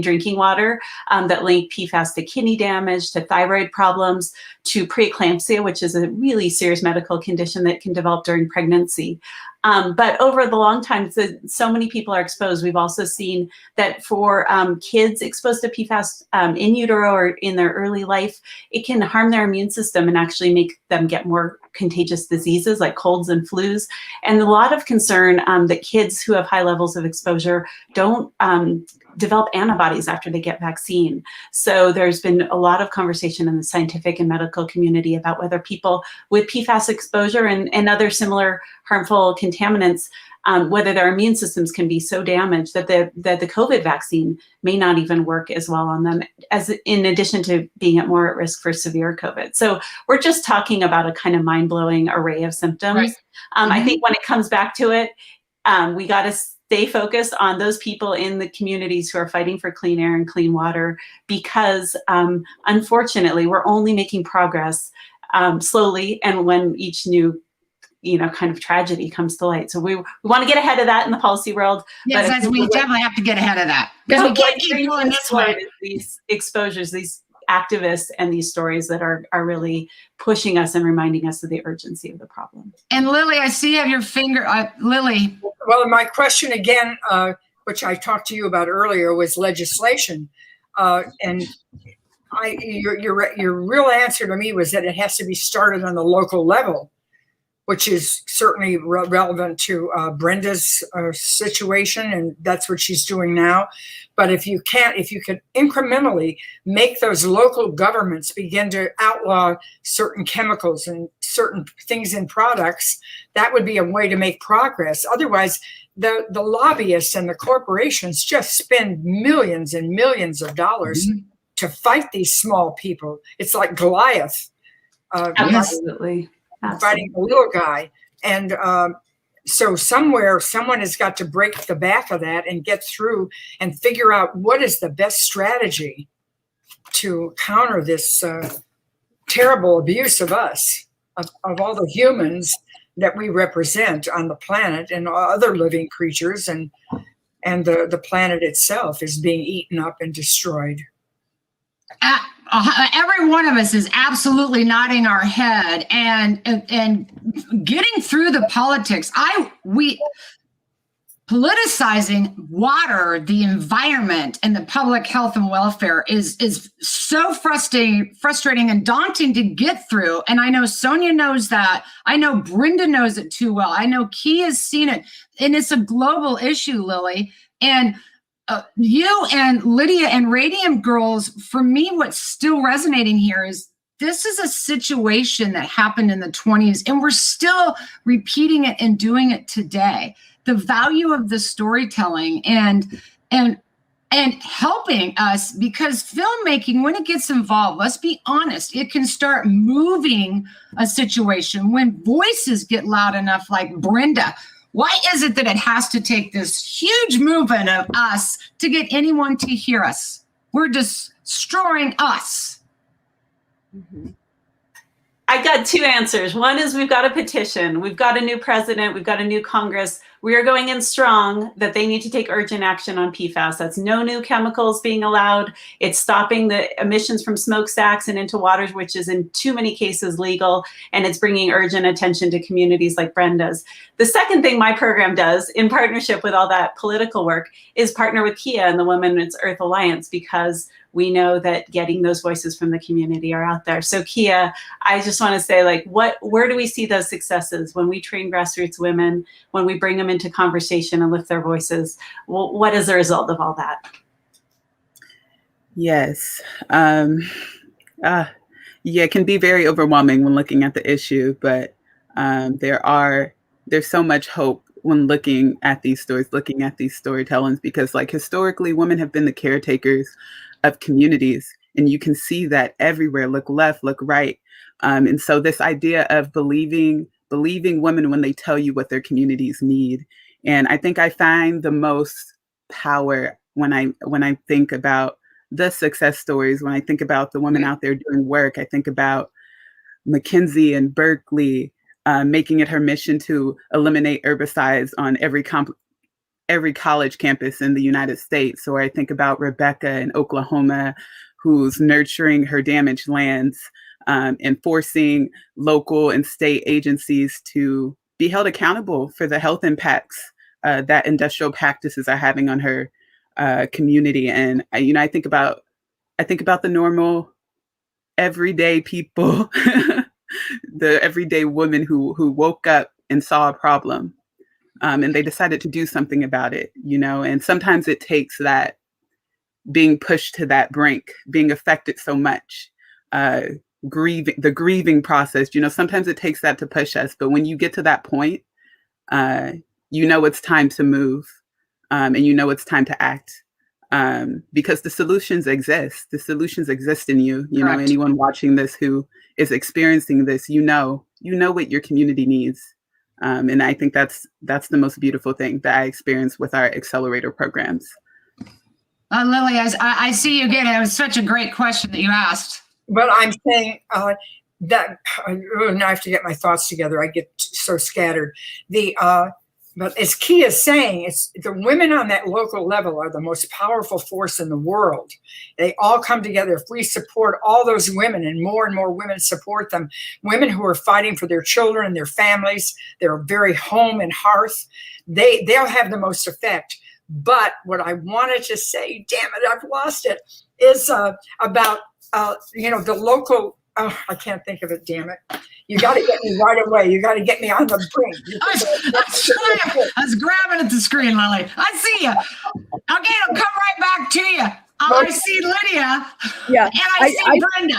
[SPEAKER 1] drinking water that link PFAS to kidney damage, to thyroid problems, to preeclampsia, which is a really serious medical condition that can develop during pregnancy. But over the long time, so many people are exposed. We've also seen that for kids exposed to PFAS in utero or in their early life, it can harm their immune system and actually make them get more contagious diseases like colds and flus. And a lot of concern that kids who have high levels of exposure don't develop antibodies after they get vaccine. So there's been a lot of conversation in the scientific and medical community about whether people with PFAS exposure and other similar harmful contaminants, whether their immune systems can be so damaged that the COVID vaccine may not even work as well on them, as in addition to being at more at risk for severe COVID. So we're just talking about a kind of mind-blowing array of symptoms. Right. I think when it comes back to it, we got to stay focused on those people in the communities who are fighting for clean air and clean water, because unfortunately, we're only making progress slowly, and when each new kind of tragedy comes to light. So we want to get ahead of that in the policy world.
[SPEAKER 2] Yes, we definitely have to get ahead of that, because we can't keep going this way.
[SPEAKER 1] These exposures, these activists, and these stories that are really pushing us and reminding us of the urgency of the problem.
[SPEAKER 2] And Lily, I see you have your finger, Lily.
[SPEAKER 6] Well, my question again, which I talked to you about earlier, was legislation. And your real answer to me was that it has to be started on the local level, which is certainly relevant to Brenda's situation, and that's what she's doing now. But if you could incrementally make those local governments begin to outlaw certain chemicals and certain things in products, that would be a way to make progress. Otherwise, the lobbyists and the corporations just spend millions and millions of dollars to fight these small people. It's like Goliath.
[SPEAKER 1] Absolutely.
[SPEAKER 6] Fighting a little guy. And so someone has got to break the back of that and get through and figure out what is the best strategy to counter this terrible abuse of us, of all the humans that we represent on the planet and other living creatures, and the planet itself is being eaten up and destroyed.
[SPEAKER 2] Every one of us is absolutely nodding our head and getting through the politics. Politicizing water, the environment, and the public health and welfare is so frustrating and daunting to get through. And I know Sonya knows that. I know Brenda knows it too well. I know Kiya has seen it, and it's a global issue, Lily. And you and Lydia and Radium Girls, for me, what's still resonating here is this is a situation that happened in the 20s, and we're still repeating it and doing it today. The value of the storytelling and helping us, because filmmaking, when it gets involved, let's be honest, it can start moving a situation when voices get loud enough, like Brenda. Why is it that it has to take this huge movement of us to get anyone to hear us? We're destroying us.
[SPEAKER 1] I got two answers. One is we've got a petition. We've got a new president. We've got a new Congress. We are going in strong that they need to take urgent action on PFAS. That's no new chemicals being allowed. It's stopping the emissions from smokestacks and into waters, which is in too many cases legal, and it's bringing urgent attention to communities like Brenda's. The second thing my program does, in partnership with all that political work, is partner with Kiya and the Women's Earth Alliance, because we know that getting those voices from the community are out there. So Kiya, I just want to say, like, where do we see those successes when we train grassroots women, when we bring them into conversation and lift their voices? What is the result of all that?
[SPEAKER 3] Yes. Yeah, it can be very overwhelming when looking at the issue, but there's so much hope when looking at these stories, looking at these storytellings, because like historically, women have been the caretakers of communities, and you can see that everywhere. Look left, look right. And so this idea of believing women when they tell you what their communities need. And I think I find the most power when I think about the success stories, when I think about the women out there doing work. I think about Mackenzie and Berkeley making it her mission to eliminate herbicides on every college campus in the United States. Or I think about Rebecca in Oklahoma, who's nurturing her damaged lands and forcing local and state agencies to be held accountable for the health impacts that industrial practices are having on her community. And I think about the normal, everyday people, the everyday woman who woke up and saw a problem. And they decided to do something about it, and sometimes it takes that being pushed to that brink, being affected so much, the grieving process, sometimes it takes that to push us. But when you get to that point, it's time to move, and it's time to act, because the solutions exist. The solutions exist in you.
[SPEAKER 2] Correct.
[SPEAKER 3] Anyone watching this who is experiencing this, you know what your community needs. And I think that's the most beautiful thing that I experience with our accelerator programs.
[SPEAKER 2] Lily, I see you again. It was such a great question that you asked.
[SPEAKER 6] But I'm saying that now I have to get my thoughts together. I get so scattered. But as Kiya is saying, it's the women on that local level are the most powerful force in the world. They all come together. If we support all those women and more women support them, women who are fighting for their children and their families, their very home and hearth, they'll have the most effect. But what I wanted to say, damn it, I've lost it, is about, the local, I can't think of it, damn it. You got to get me right away. You got to get me on the brink.
[SPEAKER 2] I was grabbing at the screen, Lily. I see you. Okay, it'll come right back to you. I see Lydia.
[SPEAKER 4] Yeah.
[SPEAKER 2] And I see Brenda.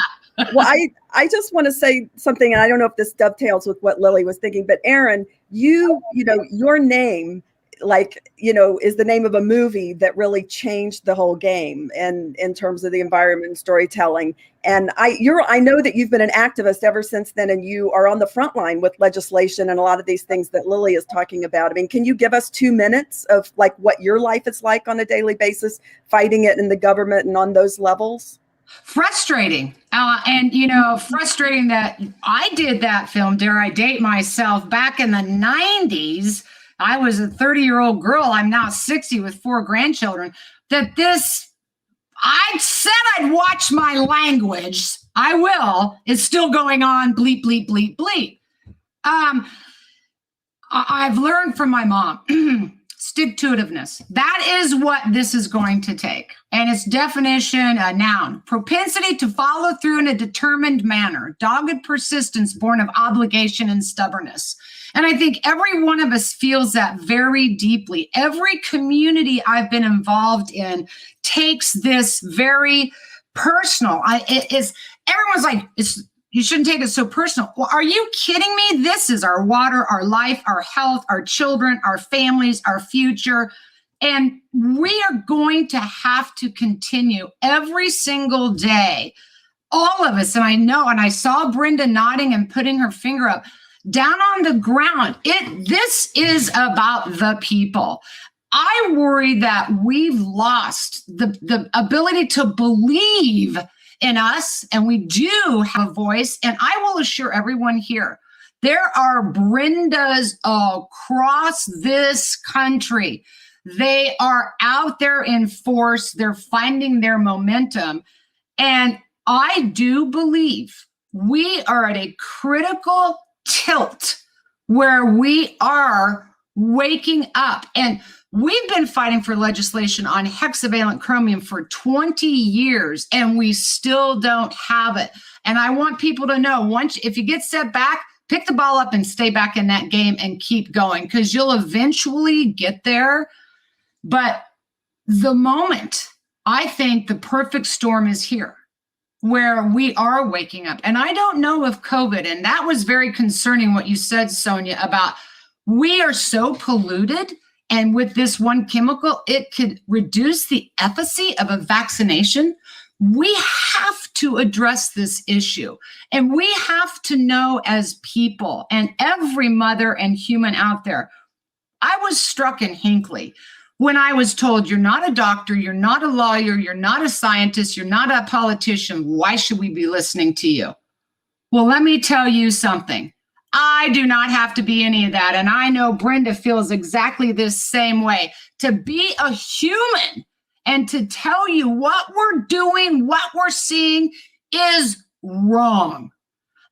[SPEAKER 4] Well, I just want to say something, and I don't know if this dovetails with what Lily was thinking, but Erin, your name, is the name of a movie that really changed the whole game, and in terms of the environment and storytelling. And I know that you've been an activist ever since then, and you are on the front line with legislation and a lot of these things that Lily is talking about. I mean, can you give us 2 minutes of what your life is like on a daily basis, fighting it in the government and on those levels?
[SPEAKER 2] Frustrating. And frustrating that I did that film, dare I date myself, back in the 90s. I was a 30-year-old girl. I'm now 60 with 4 grandchildren. I said I'd watch my language. I will. It's still going on. Bleep, bleep, bleep, bleep. I've learned from my mom, stick-to-itiveness. That is what this is going to take. And its definition, a noun, propensity to follow through in a determined manner, dogged persistence born of obligation and stubbornness. And I think every one of us feels that very deeply. Every community I've been involved in takes this very personal. Everyone's like, you shouldn't take it so personal. Well, are you kidding me? This is our water, our life, our health, our children, our families, our future. And we are going to have to continue every single day. All of us, and I know, and I saw Brenda nodding and putting her finger up, down on the ground. This is about the people. I worry that we've lost the ability to believe in us, and we do have a voice. And I will assure everyone here There are Brendas across this country. They are out there in force. They're finding their momentum. And I do believe we are at a critical tilt where we are waking up. And we've been fighting for legislation on hexavalent chromium for 20 years, and we still don't have it. And I want people to know, once, if you get set back, pick the ball up and stay back in that game and keep going, because you'll eventually get there. But the moment, I think the perfect storm is here, where we are waking up. And I don't know if COVID, and that was very concerning what you said, Sonya, about we are so polluted, and with this one chemical, it could reduce the efficacy of a vaccination. We have to address this issue, and we have to know as people, and every mother and human out there. I was struck in Hinckley when I was told, you're not a doctor, you're not a lawyer, you're not a scientist, you're not a politician. Why should we be listening to you? Well, let me tell you something. I do not have to be any of that. And I know Brenda feels exactly this same way. To be a human and to tell you what we're doing, what we're seeing is wrong.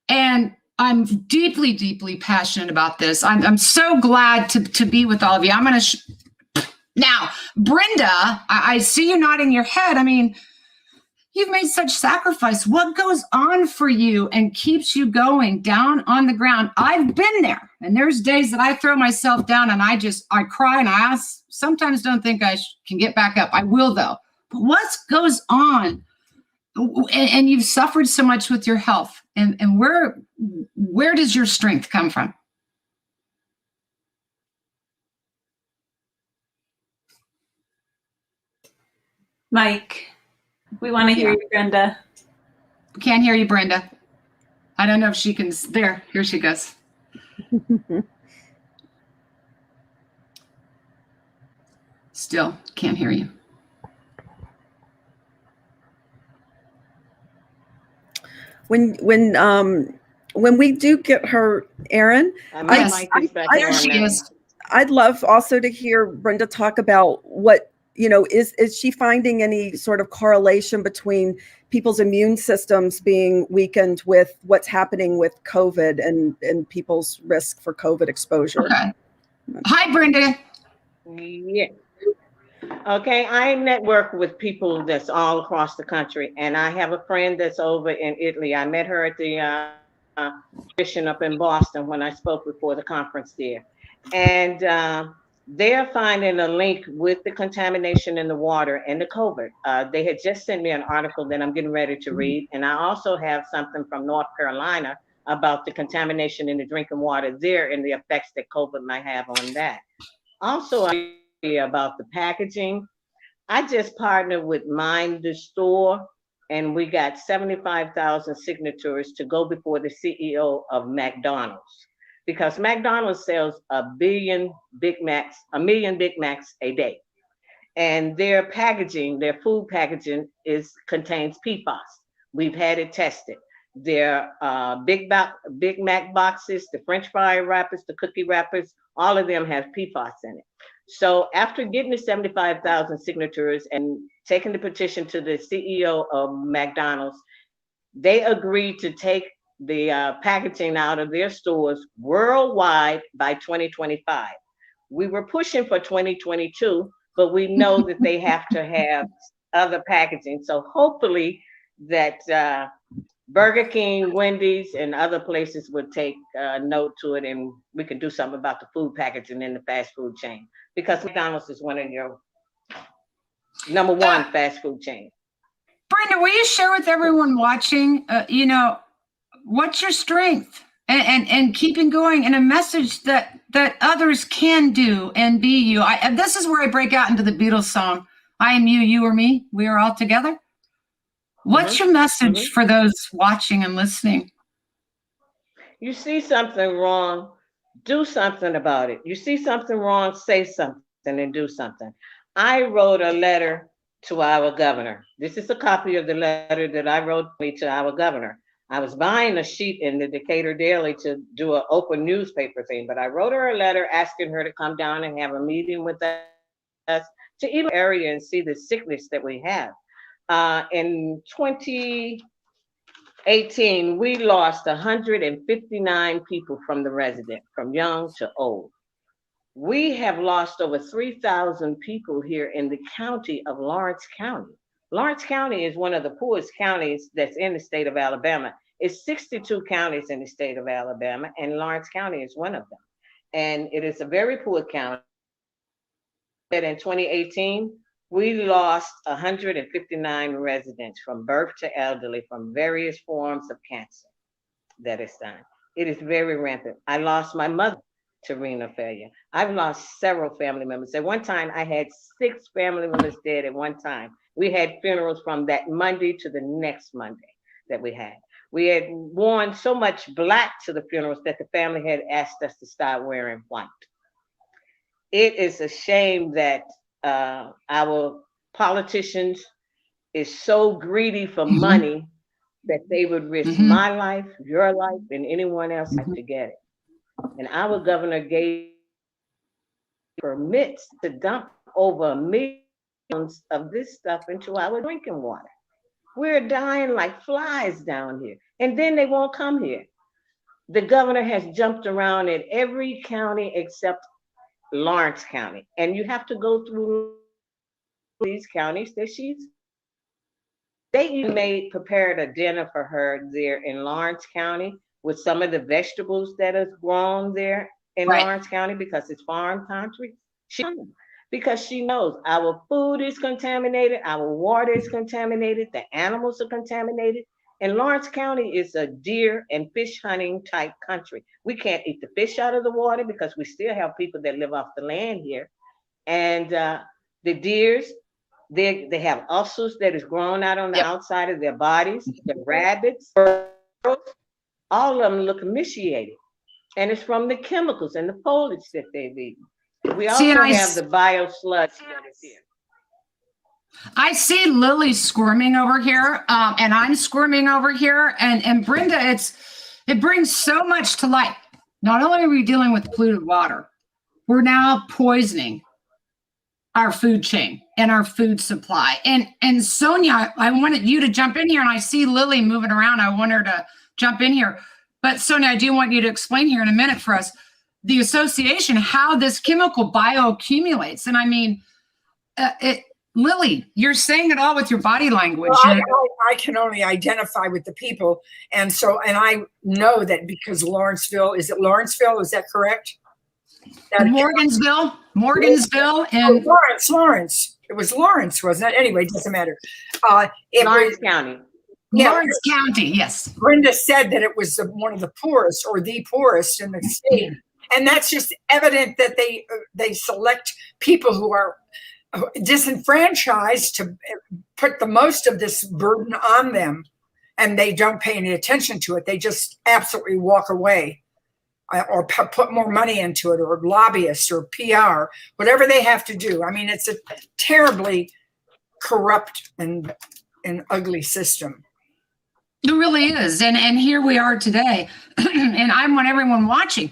[SPEAKER 2] And I'm deeply, deeply passionate about this. I'm so glad to be with all of you. I'm going to now, Brenda, I see you nodding your head. I mean, you've made such sacrifice. What goes on for you and keeps you going down on the ground? I've been there, and there's days that I throw myself down and I cry and I sometimes don't think I can get back up. I will though. But what goes on? And you've suffered so much with your health, and where does your strength come from?
[SPEAKER 1] Mike, we want to hear you, Brenda.
[SPEAKER 2] Can't hear you, Brenda. I don't know if she can. There, here she goes. Still can't hear you.
[SPEAKER 4] When we do get her, Erin,
[SPEAKER 2] there she is.
[SPEAKER 4] I'd love also to hear Brenda talk about what, is she finding any sort of correlation between people's immune systems being weakened with what's happening with COVID and people's risk for COVID exposure?
[SPEAKER 2] Okay. Hi, Brenda.
[SPEAKER 5] Yeah. Okay, I network with people that's all across the country, and I have a friend that's over in Italy. I met her at the mission up in Boston when I spoke before the conference there. And they're finding a link with the contamination in the water and the COVID. They had just sent me an article that I'm getting ready to read. And I also have something from North Carolina about the contamination in the drinking water there and the effects that COVID might have on that. Also, about the packaging. I just partnered with Mind the Store, and we got 75,000 signatures to go before the CEO of McDonald's, because McDonald's sells a million Big Macs a day. And their packaging, their food packaging contains PFAS. We've had it tested. Their Big Mac boxes, the French fry wrappers, the cookie wrappers, all of them have PFAS in it. So after getting the 75,000 signatures and taking the petition to the CEO of McDonald's, they agreed to take the packaging out of their stores worldwide by 2025. We were pushing for 2022, but we know that they have to have other packaging. So hopefully that Burger King, Wendy's, and other places would take note to it, and we can do something about the food packaging in the fast food chain, because McDonald's is one of your number one fast food chains.
[SPEAKER 2] Brenda, will you share with everyone watching, what's your strength and keeping going, and a message that others can do and be you? This is where I break out into the Beatles song, I am you, you are me, we are all together. What's your message for those watching and listening?
[SPEAKER 5] You see something wrong, do something about it. You see something wrong, say something and do something. I wrote a letter to our governor. This is a copy of the letter that I wrote to our governor. I was buying a sheet in the Decatur Daily to do an open newspaper thing, but I wrote her a letter asking her to come down and have a meeting with us to even area and see the sickness that we have. In 2018, we lost 159 people from the resident, from young to old. We have lost over 3,000 people here in the county of Lawrence County. Lawrence County is one of the poorest counties that's in the state of Alabama. It's 62 counties in the state of Alabama, and Lawrence County is one of them. And it is a very poor county. In 2018, we lost 159 residents from birth to elderly from various forms of cancer that is done. It is very rampant. I lost my mother to renal failure. I've lost several family members. At one time, I had 6 family members dead at one time. We had funerals from that Monday to the next Monday that we had. We had worn so much black to the funerals that the family had asked us to start wearing white. It is a shame that our politicians is so greedy for money that they would risk my life, your life, and anyone else's life to get it. And our governor gave permits to dump over millions of this stuff into our drinking water. We're dying like flies down here, and then they won't come here. The governor has jumped around in every county except Lawrence County, and you have to go through these counties that they even prepared a dinner for her there in Lawrence County with some of the vegetables that is grown there in Lawrence County because it's farm country. Because she knows our food is contaminated, our water is contaminated, the animals are contaminated. And Lawrence County is a deer and fish hunting type country. We can't eat the fish out of the water because we still have people that live off the land here. And the deers, they have ulcers that is growing out on the outside of their bodies. The rabbits, all of them look emaciated. And it's from the chemicals and the foliage that they've eaten. We also have the bio sludge that is here.
[SPEAKER 2] I see Lily squirming over here, and I'm squirming over here. And Brenda, it brings so much to light. Not only are we dealing with polluted water, we're now poisoning our food chain and our food supply. And Sonya, I wanted you to jump in here, and I see Lily moving around. I want her to jump in here. But Sonya, I do want you to explain here in a minute for us the association, how this chemical bioaccumulates. And I mean, Lily, you're saying it all with your body language.
[SPEAKER 6] Well, I can only identify with the people. And I know that because Lawrenceville, is it Lawrenceville? Is that correct?
[SPEAKER 2] Morgansville.
[SPEAKER 6] And Lawrence. It was Lawrence, wasn't it? Anyway, it doesn't matter.
[SPEAKER 5] Lawrence County.
[SPEAKER 2] Yeah, Lawrence County, yes.
[SPEAKER 6] Brenda said that it was one of the poorest or the poorest in the state. And that's just evident that they select people who are disenfranchised to put the most of this burden on them, and they don't pay any attention to it. They just absolutely walk away or put more money into it, or lobbyists or PR, whatever they have to do. I mean, it's a terribly corrupt and ugly system.
[SPEAKER 2] It really is. And here we are today. And I want everyone watching,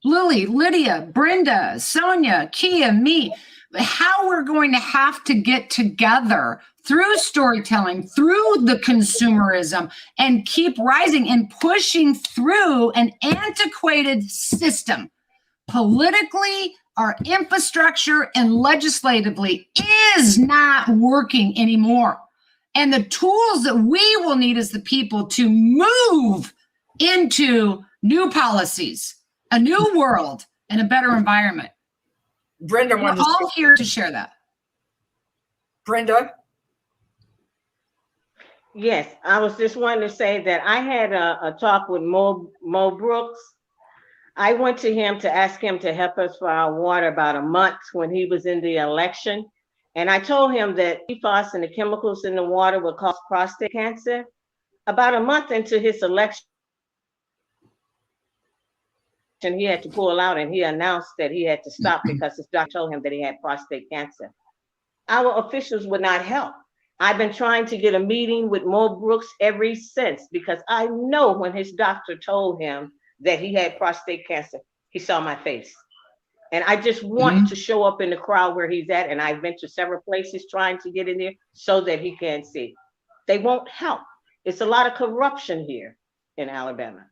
[SPEAKER 2] Lily, Lydia, Brenda, Sonya, Kiya, me, how we're going to have to get together through storytelling, through the consumerism, and keep rising and pushing through an antiquated system. Politically, our infrastructure and legislatively is not working anymore. And the tools that we will need as the people to move into new policies, a new world, and a better environment.
[SPEAKER 6] Brenda,
[SPEAKER 2] we're all here to share that.
[SPEAKER 6] Brenda?
[SPEAKER 5] Yes, I was just wanting to say that I had a talk with Mo Brooks. I went to him to ask him to help us for our water about a month when he was in the election. And I told him that PFAS and the chemicals in the water would cause prostate cancer. About a month into his election, he had to pull out, and he announced that he had to stop because his doctor told him that he had prostate cancer. Our officials would not help. I've been trying to get a meeting with Mo Brooks ever since, because I know when his doctor told him that he had prostate cancer, he saw my face. And I just want to show up in the crowd where he's at. And I've been to several places trying to get in there so that he can see. They won't help. It's a lot of corruption here in Alabama.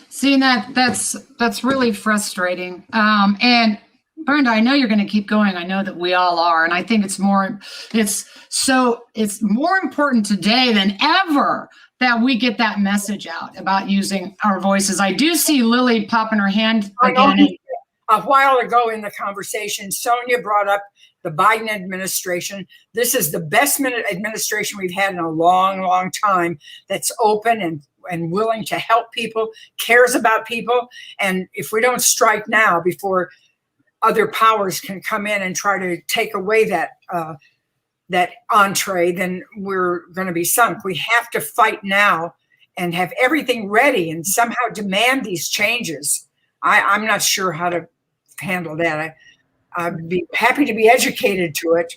[SPEAKER 2] See, that's really frustrating. And Brenda, I know you're going to keep going. I know that we all are. And I think it's more important today than ever that we get that message out about using our voices. I do see Lily popping her hand again.
[SPEAKER 6] A while ago in the conversation, Sonya brought up the Biden administration. This is the best administration we've had in a long, long time that's open and willing to help people, cares about people. And if we don't strike now before other powers can come in and try to take away that entree, then we're going to be sunk. We have to fight now and have everything ready and somehow demand these changes. I'm not sure how to handle that. I'd be happy to be educated to it.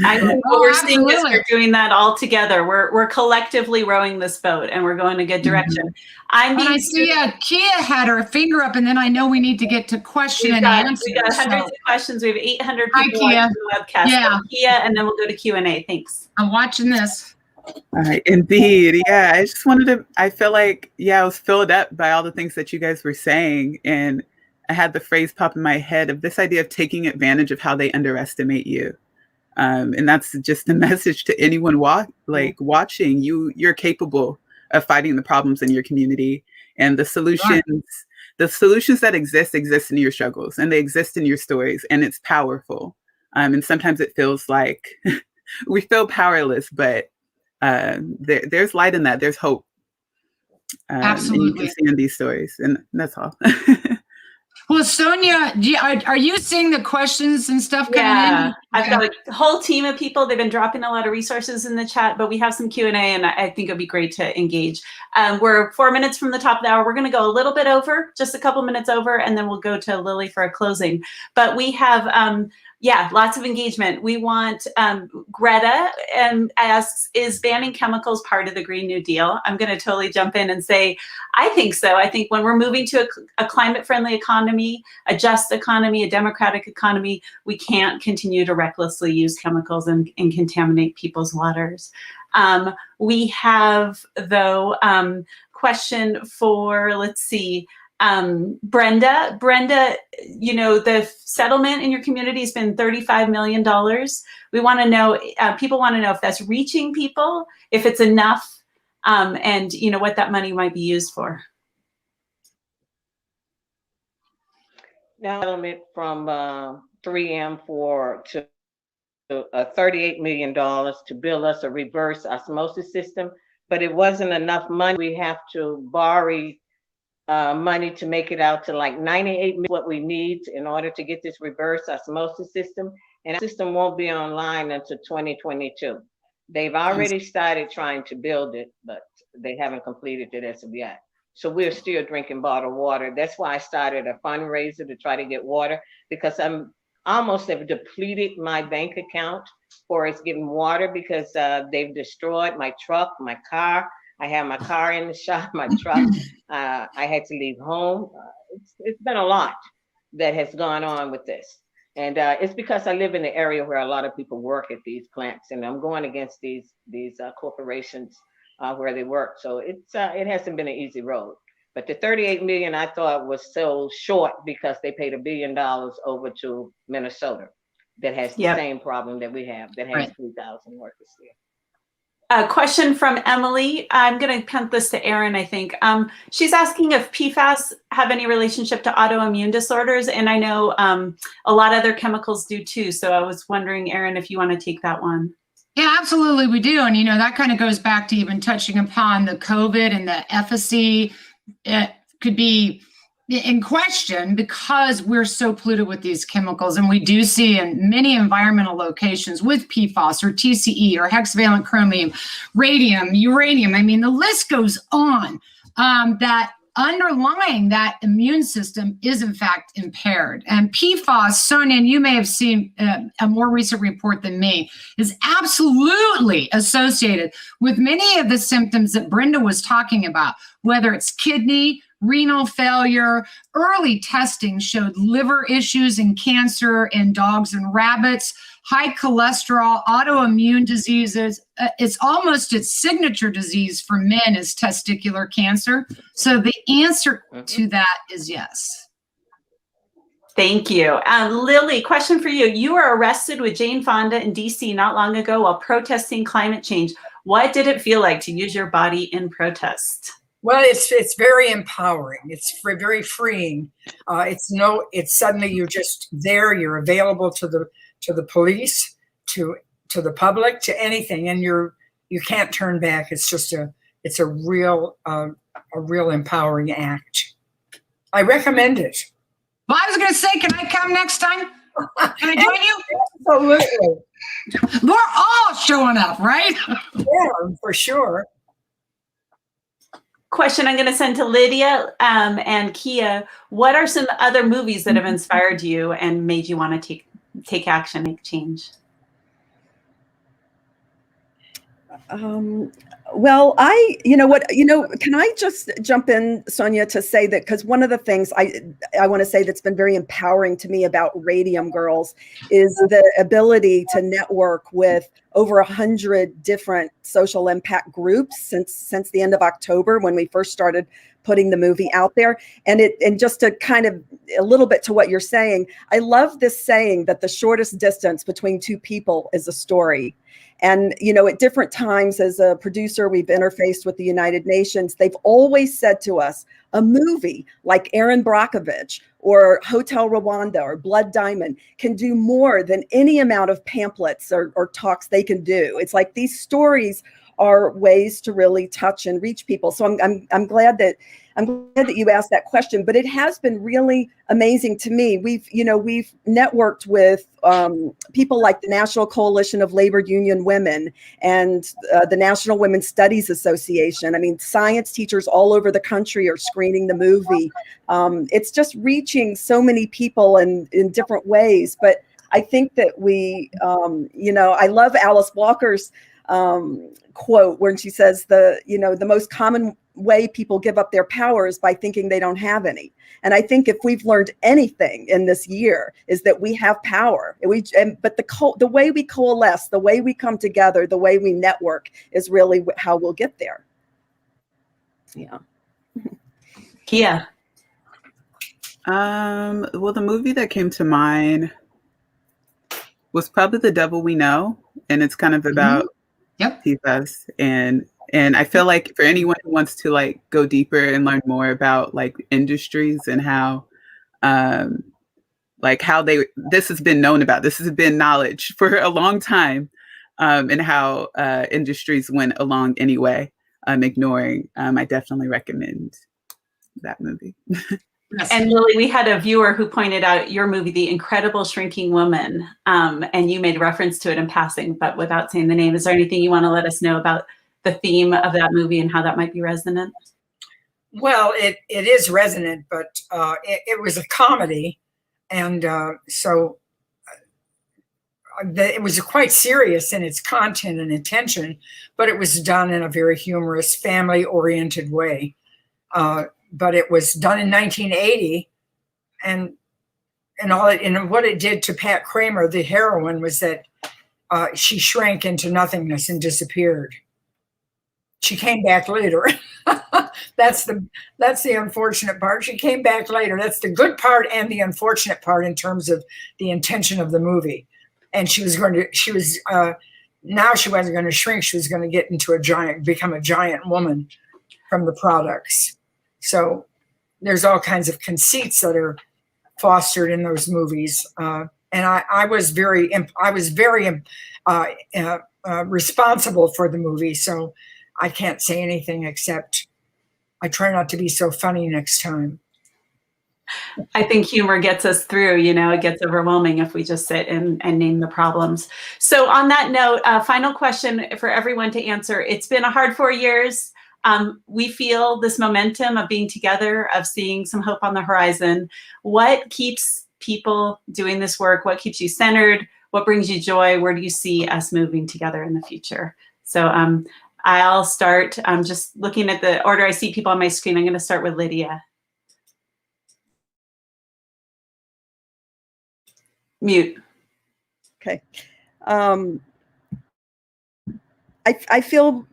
[SPEAKER 1] I think what we're seeing is we're doing that all together. We're collectively rowing this boat, and we're going in a good direction.
[SPEAKER 2] I see Kiya had her finger up, and then I know we need to get to question and answer.
[SPEAKER 1] We got hundreds of questions. We have 800 people watching the webcast.
[SPEAKER 2] Yeah.
[SPEAKER 1] So Kiya, and then we'll go to Q&A. Thanks.
[SPEAKER 2] I'm watching this.
[SPEAKER 3] All right, indeed. Yeah, I just wanted to, I feel like, I was filled up by all the things that you guys were saying. And I had the phrase pop in my head of this idea of taking advantage of how they underestimate you. And that's just the message to anyone watching. You're capable of fighting the problems in your community, and the solutions that exist in your struggles, and they exist in your stories, and it's powerful. And sometimes it feels like we feel powerless, but there's light in that. There's hope.
[SPEAKER 2] Absolutely.
[SPEAKER 3] And you can see in these stories, and that's all.
[SPEAKER 2] Well, Sonya, are you seeing the questions and stuff coming in?
[SPEAKER 1] I've got a whole team of people. They've been dropping a lot of resources in the chat, but we have some Q&A, and I think it'll be great to engage. We're 4 minutes from the top of the hour. We're going to go a little bit over, just a couple minutes over, and then we'll go to Lily for a closing. But we have, lots of engagement. We want Greta asks, is banning chemicals part of the Green New Deal? I'm going to totally jump in and say, I think so. I think when we're moving to a climate-friendly economy, a just economy, a democratic economy, we can't continue to recklessly use chemicals and contaminate people's waters. We have, though, question for, let's see, Brenda, the settlement in your community has been $35 million. We want to know, people want to know if that's reaching people, if it's enough, and what that money might be used for.
[SPEAKER 5] Now, settlement from 3M to $38 million to build us a reverse osmosis system, but it wasn't enough money. We have to borrow money to make it out to like 98 million, what we need in order to get this reverse osmosis system. And the system won't be online until 2022. They've already started trying to build it, but they haven't completed it as of yet. So we're still drinking bottled water. That's why I started a fundraiser to try to get water, because I'm almost have depleted my bank account for us getting water, because they've destroyed my truck, my car. I have my car in the shop, my truck. I had to leave home. It's been a lot that has gone on with this. And it's because I live in the area where a lot of people work at these plants, and I'm going against these corporations where they work. So it hasn't been an easy road. But the 38 million I thought was so short, because they paid $1 billion over to Minnesota that has the same problem that we have, that has 3,000 workers there.
[SPEAKER 1] A question from Emily. I'm going to punt this to Erin, I think. She's asking if PFAS have any relationship to autoimmune disorders. And I know a lot of other chemicals do too. So I was wondering, Erin, if you want to take that one.
[SPEAKER 2] Yeah, absolutely. We do. And, that kind of goes back to even touching upon the COVID and the efficacy. It could be in question because we're so polluted with these chemicals. And we do see in many environmental locations with PFAS or TCE or hexavalent chromium, radium, uranium. I mean, the list goes on, that underlying that immune system is in fact impaired. And PFAS, Sonya, and you may have seen a more recent report than me, is absolutely associated with many of the symptoms that Brenda was talking about, whether it's kidney, renal failure. Early testing showed liver issues and cancer in dogs and rabbits, high cholesterol, autoimmune diseases. It's almost its signature disease for men is testicular cancer. So the answer to that is yes.
[SPEAKER 1] Thank you. Lily, question for you. You were arrested with Jane Fonda in DC not long ago while protesting climate change. What did it feel like to use your body in protest?
[SPEAKER 6] Well, it's very empowering. It's very freeing. It's suddenly you're just there. You're available to the police, to the public, to anything, and you can't turn back. It's a real empowering act. I recommend it.
[SPEAKER 2] Well, I was going to say, can I come next time? Can I join you?
[SPEAKER 6] Absolutely.
[SPEAKER 2] We're all showing up, right?
[SPEAKER 6] Yeah, for sure.
[SPEAKER 1] Question I'm going to send to Lydia and Kiya. What are some other movies that have inspired you and made you want to take action, make change?
[SPEAKER 4] Well, can I just jump in, Sonya, to say that, because one of the things I want to say that's been very empowering to me about Radium Girls is the ability to network with over 100 different social impact groups since the end of October when we first started putting the movie out there. And just to kind of a little bit to what you're saying, I love this saying that the shortest distance between two people is a story. And, at different times as a producer, we've interfaced with the United Nations. They've always said to us, a movie like Erin Brockovich or Hotel Rwanda or Blood Diamond can do more than any amount of pamphlets or talks they can do. It's like these stories are ways to really touch and reach people. So I'm glad that you asked that question, but it has been really amazing to me. We've networked with people like the National Coalition of Labor Union Women and the National Women's Studies Association. I mean, science teachers all over the country are screening the movie. It's just reaching so many people in different ways. But I think that I love Alice Walker's quote when she says the most common way people give up their power is by thinking they don't have any. And I think if we've learned anything in this year is that we have power. But the way we coalesce, the way we come together, the way we network is really how we'll get there. Yeah.
[SPEAKER 1] Kiya.
[SPEAKER 3] Well, the movie that came to mind was probably The Devil We Know, and it's kind of about PFAS, and I feel like for anyone who wants to go deeper and learn more about industries and how this has been known about, this has been knowledge for a long time, and how industries went along anyway, ignoring. I definitely recommend that movie.
[SPEAKER 1] And Lily, we had a viewer who pointed out your movie, The Incredible Shrinking Woman, and you made reference to it in passing, but without saying the name. Is there anything you want to let us know about the theme of that movie and how that might be resonant?
[SPEAKER 6] Well, it is resonant, but it was a comedy, and so it was quite serious in its content and intention, but it was done in a very humorous, family-oriented way. But it was done in 1980, and what it did to Pat Kramer, the heroine, was that she shrank into nothingness and disappeared. She came back later. That's the unfortunate part. She came back later. That's the good part and the unfortunate part in terms of the intention of the movie. And now she wasn't going to shrink. She was going to get into become a giant woman from the products. So there's all kinds of conceits that are fostered in those movies, and I was very responsible for the movie. So I can't say anything except I try not to be so funny next time.
[SPEAKER 1] I think humor gets us through. It gets overwhelming if we just sit and name the problems. So on that note, final question for everyone to answer. It's been a hard 4 years. We feel this momentum of being together, of seeing some hope on the horizon. What keeps people doing this work? What keeps you centered? What brings you joy? Where do you see us moving together in the future? So I'll start just looking at the order I see people on my screen. I'm going to start with Lydia. Mute.
[SPEAKER 4] Okay. I feel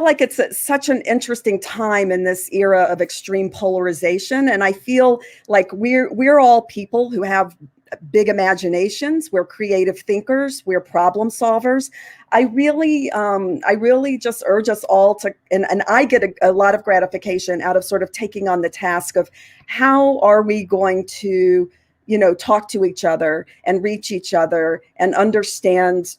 [SPEAKER 4] like it's such an interesting time in this era of extreme polarization, and I feel like we're all people who have big imaginations. We're creative thinkers. We're problem solvers. I really just urge us all to, and I get a lot of gratification out of sort of taking on the task of how are we going to, talk to each other and reach each other and understand,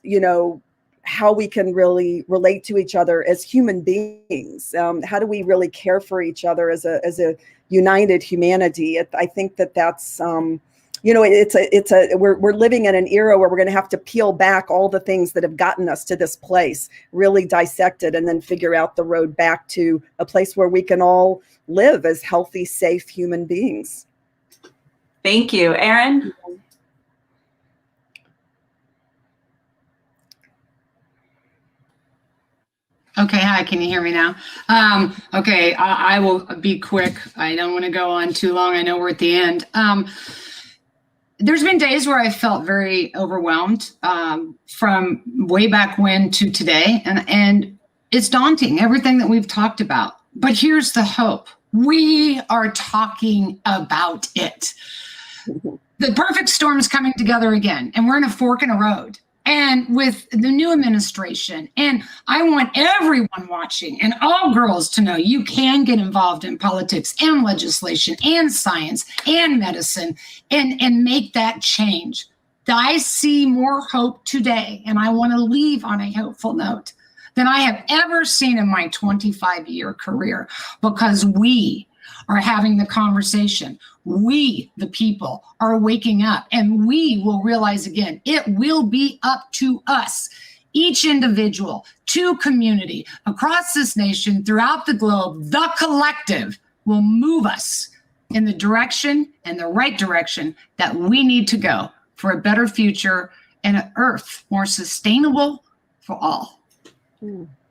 [SPEAKER 4] how we can really relate to each other as human beings. How do we really care for each other as a united humanity? I think that's, we're living in an era where we're going to have to peel back all the things that have gotten us to this place, really dissect it, and then figure out the road back to a place where we can all live as healthy, safe human beings.
[SPEAKER 1] Thank you. Erin?
[SPEAKER 2] Okay, hi, can you hear me now? Okay, I will be quick. I don't want to go on too long. I know we're at the end. There's been days where I felt very overwhelmed from way back when to today, and it's daunting, everything that we've talked about. But here's the hope. We are talking about it. The perfect storm is coming together again, and we're in a fork in a road. And with the new administration, and I want everyone watching and all girls to know you can get involved in politics and legislation and science and medicine and make that change. I see more hope today, and I want to leave on a hopeful note, than I have ever seen in my 25-year career, because we are having the conversation. We, the people, are waking up, and we will realize again, it will be up to us, each individual, to community, across this nation, throughout the globe. The collective will move us in the direction and the right direction that we need to go for a better future and an earth more sustainable for all.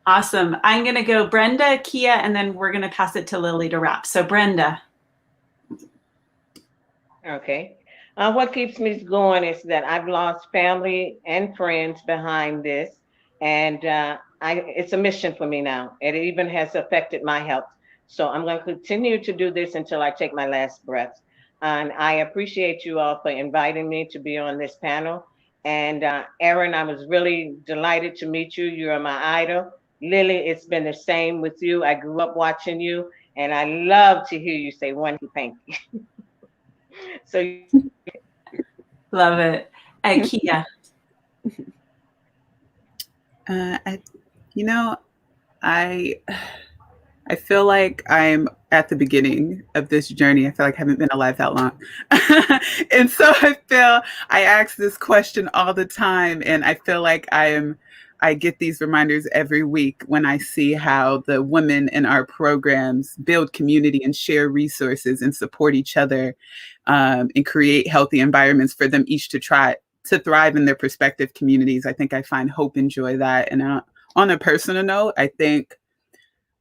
[SPEAKER 1] Awesome. I'm going to go Brenda, Kiya, and then we're going to pass it to Lily to wrap. So Brenda.
[SPEAKER 5] Okay. What keeps me going is that I've lost family and friends behind this, and it's a mission for me now. It even has affected my health. So I'm going to continue to do this until I take my last breath. And I appreciate you all for inviting me to be on this panel. And Erin, I was really delighted to meet you. You are my idol. Lily, it's been the same with you. I grew up watching you, and I love to hear you say one thank you. So
[SPEAKER 1] love it. And Kiya.
[SPEAKER 3] I feel like I'm at the beginning of this journey. I feel like I haven't been alive that long. And so I ask this question all the time, and I feel like I get these reminders every week when I see how the women in our programs build community and share resources and support each other, and create healthy environments for them each to try to thrive in their respective communities. I think I find hope and joy that. And on a personal note, I think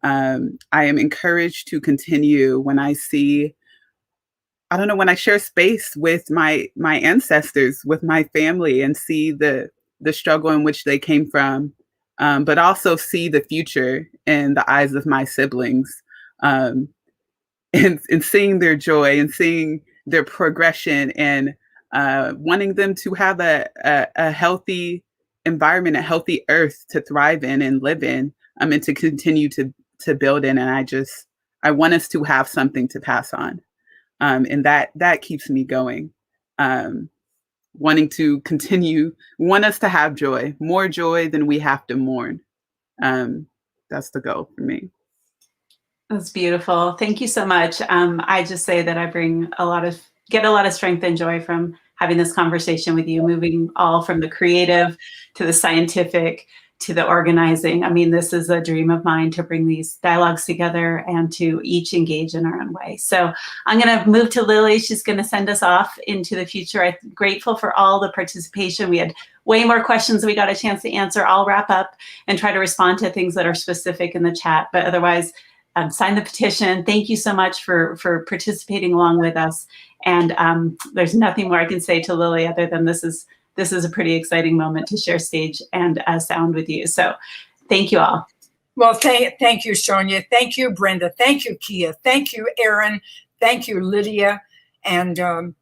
[SPEAKER 3] I am encouraged to continue when I see, when I share space with my ancestors, with my family, and see the struggle in which they came from, but also see the future in the eyes of my siblings, and seeing their joy and seeing their progression, and wanting them to have a healthy environment, a healthy earth to thrive in and live in, and to continue to build in. And I want us to have something to pass on. And that keeps me going. Wanting to continue, want us to have joy, more joy than we have to mourn. That's the goal for me.
[SPEAKER 1] That's beautiful. Thank you so much. I just say that I get a lot of strength and joy from having this conversation with you, moving all from the creative to the scientific to the organizing. I mean, this is a dream of mine to bring these dialogues together and to each engage in our own way. So I'm going to move to Lily. She's going to send us off into the future. I'm grateful for all the participation. We had way more questions than we got a chance to answer. I'll wrap up and try to respond to things that are specific in the chat, but otherwise, sign the petition. Thank you so much for participating along with us. And there's nothing more I can say to Lily other than this is a pretty exciting moment to share stage and sound with you. So thank you all.
[SPEAKER 6] Well, thank you, Sonya. Thank you, Brenda. Thank you, Kiya. Thank you, Erin. Thank you, Lydia. And all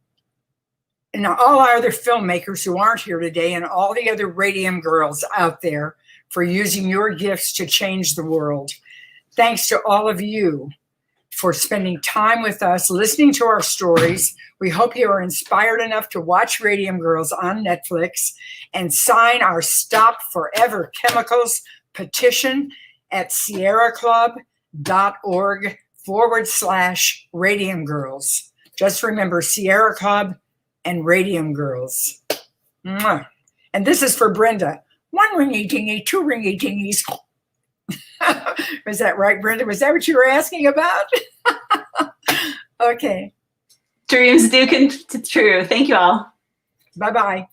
[SPEAKER 6] our other filmmakers who aren't here today, and all the other Radium Girls out there for using your gifts to change the world. Thanks to all of you for spending time with us, listening to our stories. We hope you are inspired enough to watch Radium Girls on Netflix and sign our Stop Forever Chemicals petition at sierraclub.org/Radium Girls. Just remember Sierra Club and Radium Girls. Mwah. And this is for Brenda. 1 ringy-dingy, 2 ringy-dingies. Was that right, Brenda? Was that what you were asking about? Okay.
[SPEAKER 1] Dreams do come true. Thank you all.
[SPEAKER 6] Bye-bye.